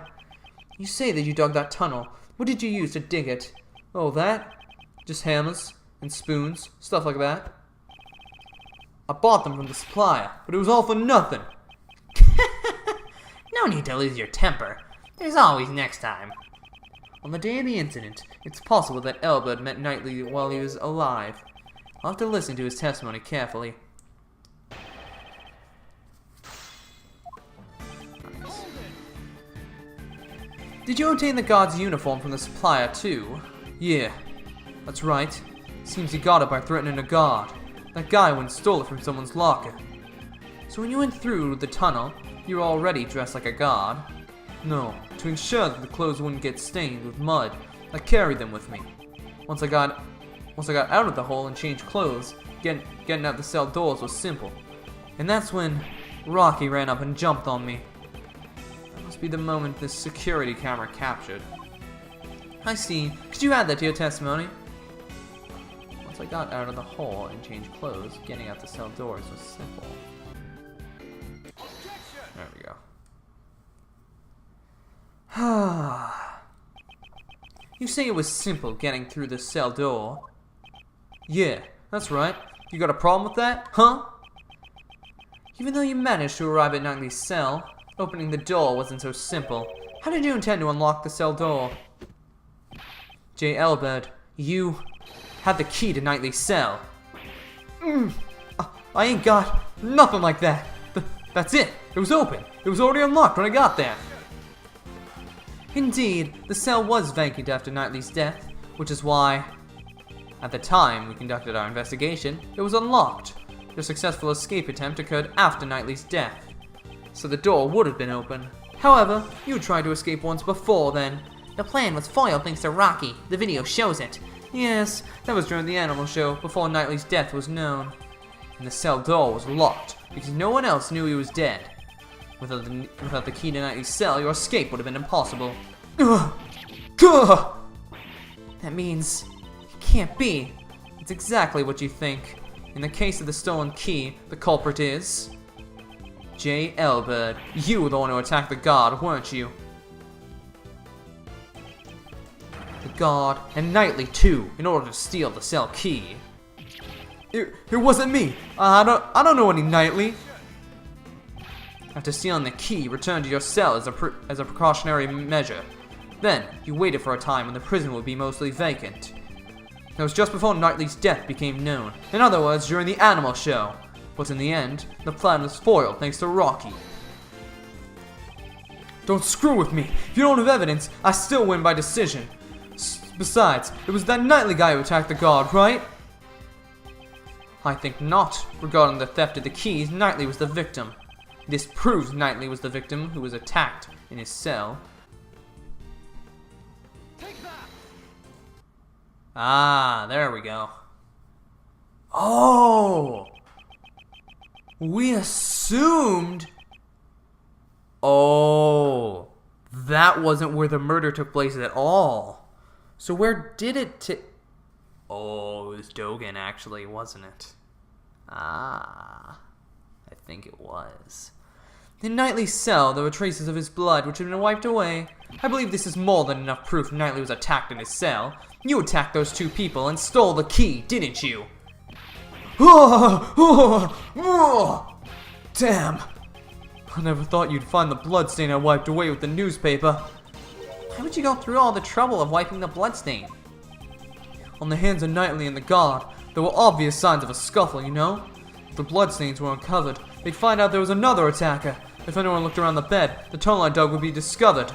Speaker 1: You say that you dug that tunnel. What did you use to dig it? Oh, that? Just hammers and spoons, stuff like that. I bought them from the supplier, but it was all for nothing.
Speaker 2: No need to lose your temper. There's always next time.
Speaker 1: On the day of the incident, it's possible that Elbert met Knightley while he was alive. I'll have to listen to his testimony carefully. Did you obtain the guard's uniform from the supplier too? Yeah, that's right. Seems he got it by threatening a guard. That guy went and stole it from someone's locker. So when you went through the tunnel, you were already dressed like a guard? No, to ensure that the clothes wouldn't get stained with mud, I carried them with me. Once I got out of the hole and changed clothes, getting out the cell doors was simple. And that's when Rocky ran up and jumped on me. That must be the moment this security camera captured. I see. Could you add that to your testimony? Once I got out of the hole and changed clothes, getting out the cell doors was simple. There we go. You say it was simple getting through the cell door? Yeah, that's right. You got a problem with that, huh? Even though you managed to arrive at Knightley's cell, opening the door wasn't so simple. How did you intend to unlock the cell door? J. Elbert, you had the key to Knightley's cell. I ain't got nothing like that. That's it. It was open. It was already unlocked when I got there. Indeed, the cell was vacant after Knightley's death, which is why, at the time we conducted our investigation, it was unlocked. Your successful escape attempt occurred after Knightley's death, so the door would have been open. However, you tried to escape once before then.
Speaker 3: The plan was foiled thanks to Rocky. The video shows it.
Speaker 1: Yes, that was during the animal show, before Knightley's death was known. And the cell door was locked, because no one else knew he was dead. Without the key to Knightley's cell, your escape would have been impossible.
Speaker 3: That means it can't be.
Speaker 1: It's exactly what you think. In the case of the stolen key, the culprit is J. Elbert. You were the one who attacked the guard, weren't you? The guard, and Knightley too, in order to steal the cell key. It wasn't me. I don't know any Knightley. After stealing the key, return to your cell as a precautionary measure. Then, you waited for a time when the prison would be mostly vacant. That was just before Knightley's death became known. In other words, during the animal show. But in the end, the plan was foiled thanks to Rocky. Don't screw with me. If you don't have evidence, I still win by decision. Besides, it was that Knightley guy who attacked the guard, right? I think not. Regarding the theft of the keys, Knightley was the victim. This proves Knightley was the victim who was attacked in his cell.
Speaker 2: Ah, there we go.
Speaker 1: Oh! We assumed... Oh, that wasn't where the murder took place at all. So where did it Oh, it was Dogen actually, wasn't it? Ah, I think it was. In Knightley's cell, there were traces of his blood which had been wiped away. I believe this is more than enough proof Knightley was attacked in his cell. You attacked those two people and stole the key, didn't you? Damn! I never thought you'd find the bloodstain I wiped away with the newspaper.
Speaker 3: Why would you go through all the trouble of wiping the bloodstain?
Speaker 1: On the hands of Knightley and the guard, there were obvious signs of a scuffle, you know? If the bloodstains were uncovered, they'd find out there was another attacker. If anyone looked around the bed, the tunnel I dug would be discovered.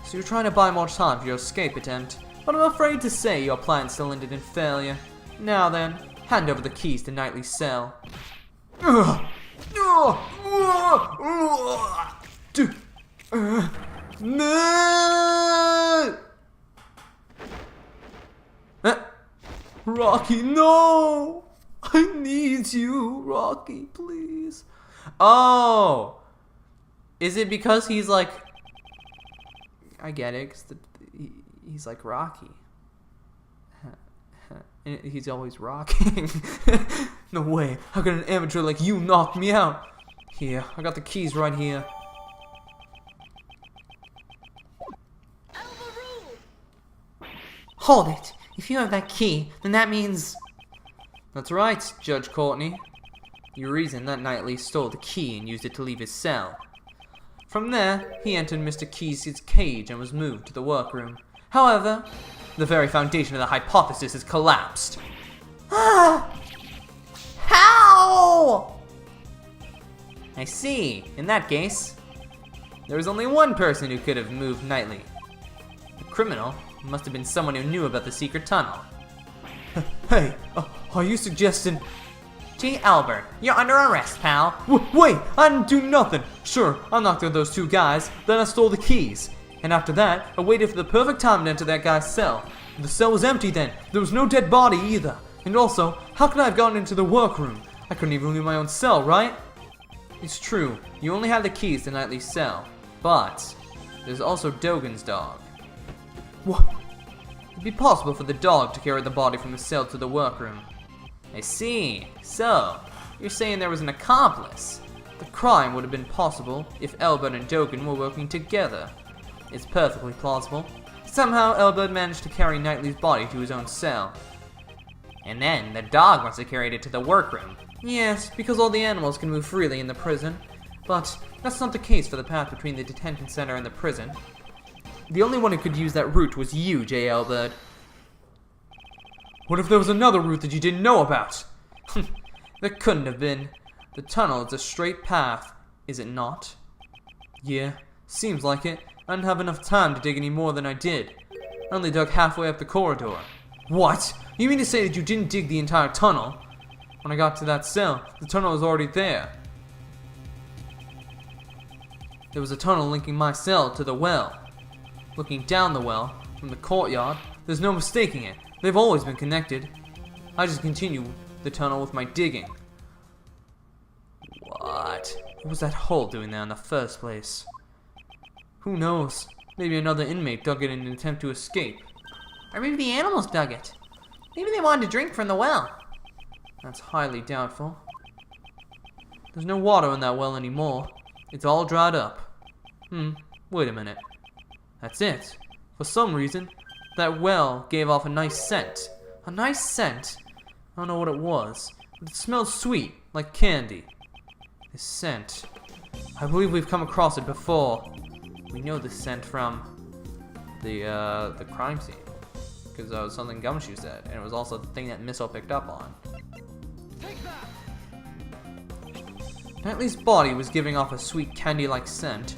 Speaker 1: So you're trying to buy more time for your escape attempt, but I'm afraid to say your plan still ended in failure. Now then, hand over the keys to Knightley's cell. Rocky, no! I need you, Rocky, please. Oh! Is it because he's like... I get it, because he's like Rocky. And he's always rocking. No way. How could an amateur like you knock me out? Here, I got the keys right here.
Speaker 3: Hold it. If you have that key, then that means...
Speaker 1: That's right, Judge Courtney. You reasoned that Knightley stole the key and used it to leave his cell. From there, he entered Mr. Keyes' cage and was moved to the workroom. However, the very foundation of the hypothesis has collapsed.
Speaker 3: Ah! How?
Speaker 1: I see. In that case, there was only one person who could have moved Knightley. The criminal must have been someone who knew about the secret tunnel. Hey, are you suggesting...
Speaker 3: J. Albert, you're under arrest, pal.
Speaker 1: Wait, I didn't do nothing. Sure, I knocked out those two guys, then I stole the keys. And after that, I waited for the perfect time to enter that guy's cell. The cell was empty then. There was no dead body either. And also, how could I have gotten into the workroom? I couldn't even leave my own cell, right? It's true, you only have the keys to Knightley's cell. But, there's also Dogen's dog. What? It'd be possible for the dog to carry the body from the cell to the workroom. I see. So, you're saying there was an accomplice. The crime would have been possible if Elbert and Dogen were working together. It's perfectly plausible. Somehow, Elbert managed to carry Knightley's body to his own cell.
Speaker 2: And then the dog must have carried it to the workroom.
Speaker 1: Yes, because all the animals can move freely in the prison. But that's not the case for the path between the detention center and the prison. The only one who could use that route was you, J. Elbert. What if there was another route that you didn't know about? There couldn't have been. The tunnel is a straight path, is it not? Yeah, seems like it. I didn't have enough time to dig any more than I did. I only dug halfway up the corridor. What? You mean to say that you didn't dig the entire tunnel? When I got to that cell, the tunnel was already there. There was a tunnel linking my cell to the well. Looking down the well, from the courtyard, there's no mistaking it. They've always been connected. I just continue the tunnel with my digging. What? What was that hole doing there in the first place? Who knows? Maybe another inmate dug it in an attempt to escape.
Speaker 3: Or maybe the animals dug it. Maybe they wanted to drink from the well.
Speaker 1: That's highly doubtful. There's no water in that well anymore. It's all dried up. Wait a minute. That's it. For some reason, that well gave off a nice scent. A nice scent? I don't know what it was, but it smelled sweet, like candy. This scent. I believe we've come across it before. We know this scent from the crime scene. Because it was something Gumshoe said, and it was also the thing that Missile picked up on. Knightley's body was giving off a sweet candy-like scent.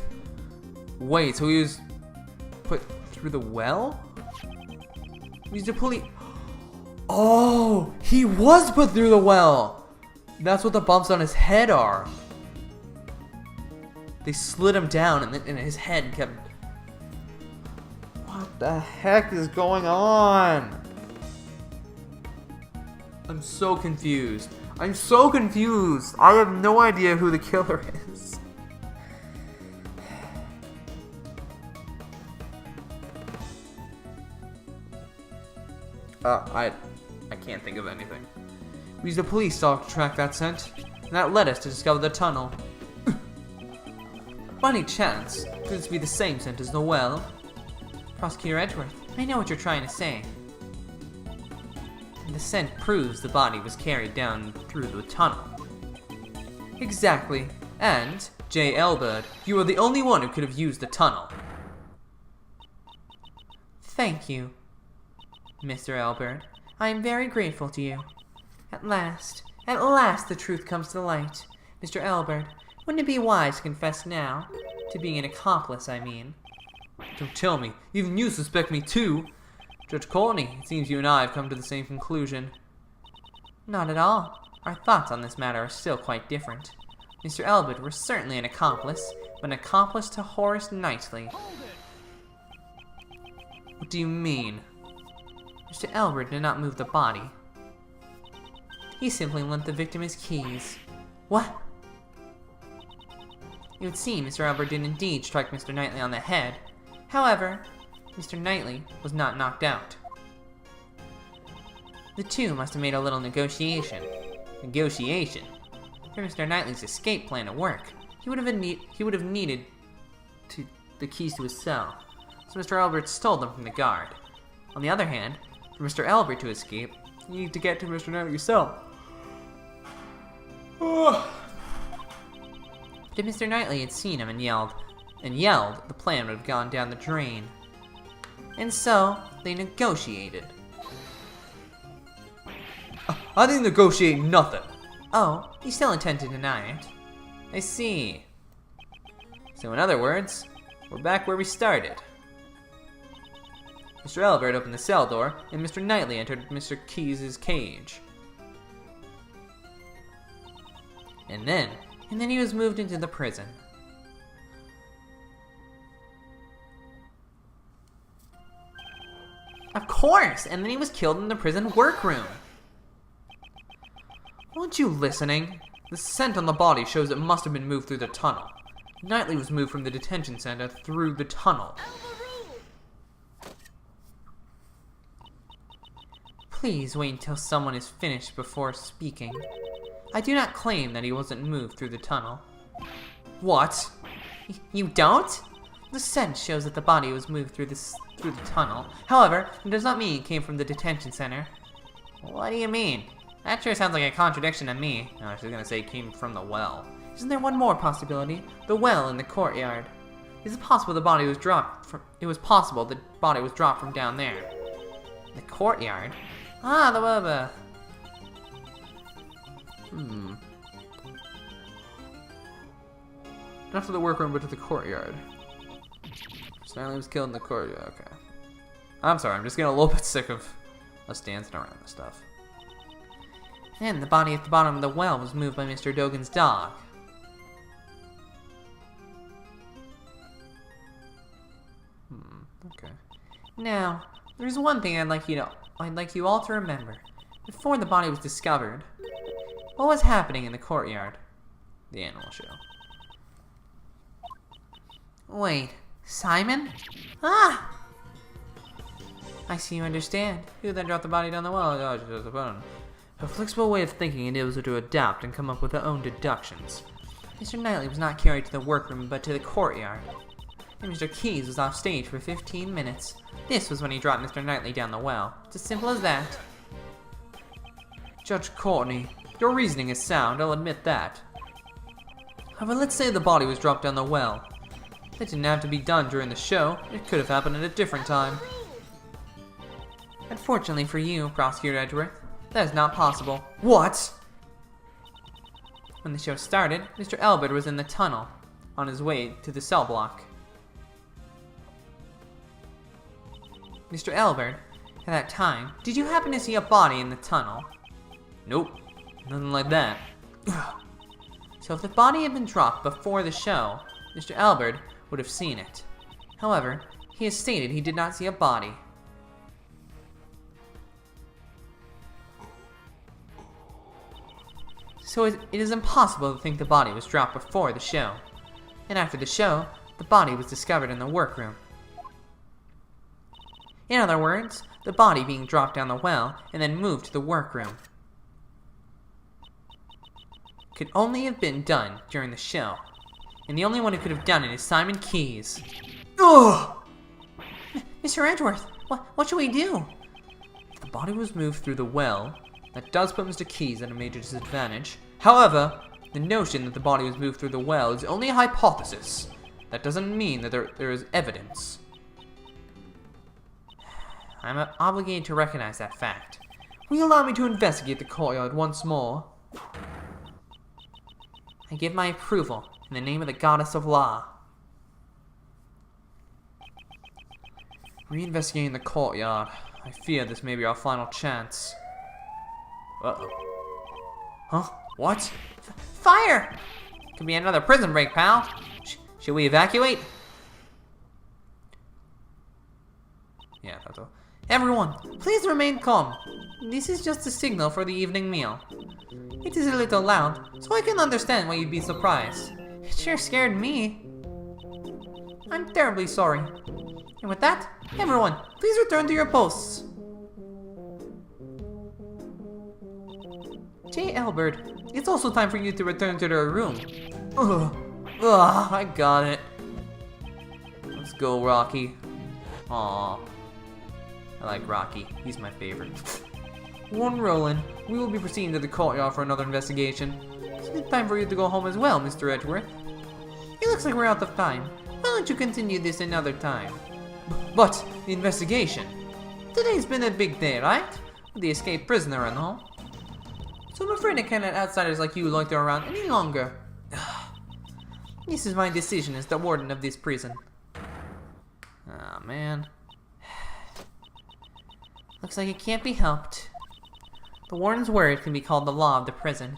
Speaker 1: Wait, so he was put through the well? He's the police. Oh, he was put through the well. That's what the bumps on his head are. They slid him down, and his head kept. What the heck is going on? I'm so confused. I'm so confused. I have no idea who the killer is. I can't think of anything. We used a police dog to track that scent, and that led us to discover the tunnel. By any chance, could this be the same scent as the well?
Speaker 3: Prosecutor Edgeworth, I know what you're trying to say. The scent proves the body was carried down through the tunnel.
Speaker 1: Exactly. And, J. Elbird, you are the only one who could have used the tunnel.
Speaker 3: Thank you, Mr. Elbird. I am very grateful to you. At last the truth comes to light. Mr. Elbird, wouldn't it be wise to confess now? To being an accomplice, I mean.
Speaker 1: Don't tell me. Even you suspect me too. Judge Courtney, it seems you and I have come to the same conclusion.
Speaker 3: Not at all. Our thoughts on this matter are still quite different. Mr. Elbird was certainly an accomplice, but an accomplice to Horace Knightley.
Speaker 1: What do you mean?
Speaker 3: Mr. Elbird did not move the body. He simply lent the victim his keys. What? It would seem Mr. Elbird did indeed strike Mr. Knightley on the head. However, Mr. Knightley was not knocked out. The two must have made a little negotiation. Negotiation? For Mr. Knightley's escape plan to work, he would have needed the keys to his cell. So Mr. Elbird stole them from the guard. On the other hand, for Mr. Elbird to escape, you need to get to Mr. Knightley's cell. But if Mr. Knightley had seen him and yelled, the plan would have gone down the drain. And so, they negotiated.
Speaker 1: I didn't negotiate nothing.
Speaker 3: Oh, you still intend to deny it? I see. So in other words, we're back where we started. Mr. Elbird opened the cell door, and Mr. Knightley entered Mr. Keyes' cage. And then he was moved into the prison. Of course! And then he was killed in the prison workroom.
Speaker 1: Weren't you listening? The scent on the body shows it must have been moved through the tunnel. Knightley was moved from the detention center through the tunnel.
Speaker 3: Please wait until someone is finished before speaking. I do not claim that he wasn't moved through the tunnel.
Speaker 1: What?
Speaker 3: You don't? The scent shows that the body was moved through the tunnel. However, it does not mean it came from the detention center. What do you mean? That sure sounds like a contradiction to me.
Speaker 1: No, I was gonna say it came from the well.
Speaker 3: Isn't there one more possibility? The well in the courtyard. Is it possible the body was dropped from... It was possible the body was dropped from down there. The courtyard? Ah, the Wubba.
Speaker 1: Not to the workroom, but to the courtyard. Stanley was killed in the court. Yeah, okay. I'm sorry, I'm just getting a little bit sick of us dancing around this stuff.
Speaker 3: And the body at the bottom of the well was moved by Mr. Dogen's dog.
Speaker 1: Okay.
Speaker 3: Now, there's one thing I'd like you all to remember. Before the body was discovered, what was happening in the courtyard?
Speaker 1: The animal show.
Speaker 3: Wait, Simon? Ah! I see you understand.
Speaker 1: Who then dropped the body down the well? Oh, just the bone. A flexible way of thinking enables her to adapt and come up with her own deductions.
Speaker 3: Mr. Knightley was not carried to the workroom, but to the courtyard. And Mr. Keyes was off stage for 15 minutes. This was when he dropped Mr. Knightley down the well. It's as simple as that.
Speaker 1: Judge Courtney, your reasoning is sound, I'll admit that. However, let's say the body was dropped down the well. That didn't have to be done during the show. It could have happened at a different time.
Speaker 3: Unfortunately for you, Prosecutor Edgeworth, that is not possible.
Speaker 1: What?
Speaker 3: When the show started, Mr. Elbert was in the tunnel, on his way to the cell block. Mr. Elbert, at that time, did you happen to see a body in the tunnel?
Speaker 1: Nope. Nothing like that.
Speaker 3: So if the body had been dropped before the show, Mr. Elbert would have seen it. However, he has stated he did not see a body. So it is impossible to think the body was dropped before the show. And after the show, the body was discovered in the workroom. In other words, the body being dropped down the well and then moved to the workroom could only have been done during the show. And the only one who could have done it is Simon Keyes.
Speaker 1: Ugh!
Speaker 3: Mr. Edgeworth, what should we do?
Speaker 1: If the body was moved through the well, that does put Mr. Keyes at a major disadvantage. However, the notion that the body was moved through the well is only a hypothesis. That doesn't mean that there is evidence.
Speaker 3: I'm obligated to recognize that fact.
Speaker 1: Will you allow me to investigate the courtyard once more?
Speaker 3: I give my approval in the name of the Goddess of Law.
Speaker 1: Reinvestigating the courtyard. I fear this may be our final chance. Uh-oh. Huh? What?
Speaker 3: Fire!
Speaker 2: Could be another prison break, pal. Should we evacuate?
Speaker 1: Yeah, that's all.
Speaker 3: Everyone, please remain calm. This is just a signal for the evening meal. It is a little loud, so I can understand why you'd be surprised. It sure scared me. I'm terribly sorry. And with that, everyone, please return to your posts. J. Albert, it's also time for you to return to your room.
Speaker 1: Ugh. Ugh, I got it. Let's go, Rocky. Aww. I like Rocky. He's my favorite. Warren Roland, we will be proceeding to the courtyard for another investigation.
Speaker 3: It's time for you to go home as well, Mr. Edgeworth. It looks like we're out of time. Why don't you continue this another time?
Speaker 1: But the investigation.
Speaker 3: Today's been a big day, right? With the escaped prisoner and all. So I'm afraid I can't let outsiders like you loiter around any longer. This is my decision as the warden of this prison.
Speaker 1: Ah, man.
Speaker 3: Looks like it can't be helped. The warden's word can be called the law of the prison.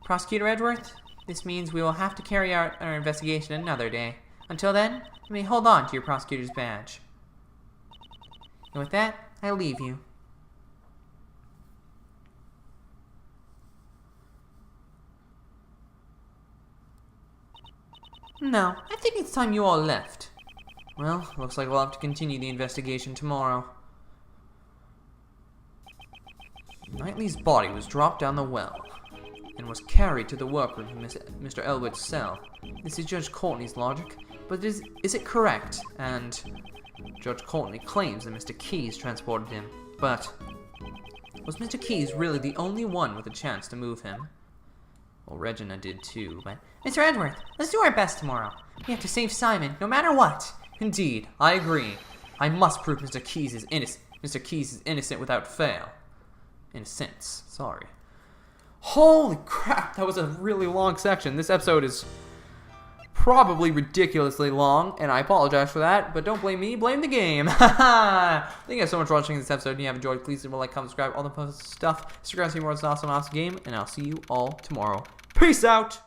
Speaker 3: Prosecutor Edgeworth, this means we will have to carry out our investigation another day. Until then, you may hold on to your prosecutor's badge. And with that, I leave you. No, I think it's time you all left.
Speaker 1: Well, looks like we'll have to continue the investigation tomorrow. Knightley's body was dropped down the well and was carried to the workroom from Mr. Elwood's cell. This is Judge Courtney's logic, but is it correct? And Judge Courtney claims that Mr. Keyes transported him, but was Mr. Keyes really the only one with a chance to move him? Well, Regina did too, but...
Speaker 3: Mr. Edgeworth, let's do our best tomorrow. We have to save Simon, no matter what.
Speaker 1: Indeed, I agree. I must prove Mr. Keyes is innocent. Mr. Keyes is innocent without fail. Innocence, sorry. Holy crap, that was a really long section. This episode is probably ridiculously long, and I apologize for that, but don't blame me, blame the game. Thank you guys so much for watching this episode. If you have enjoyed, please leave a like, comment, subscribe, all the post stuff. Instagram, see more of this awesome game, and I'll see you all tomorrow. Peace out!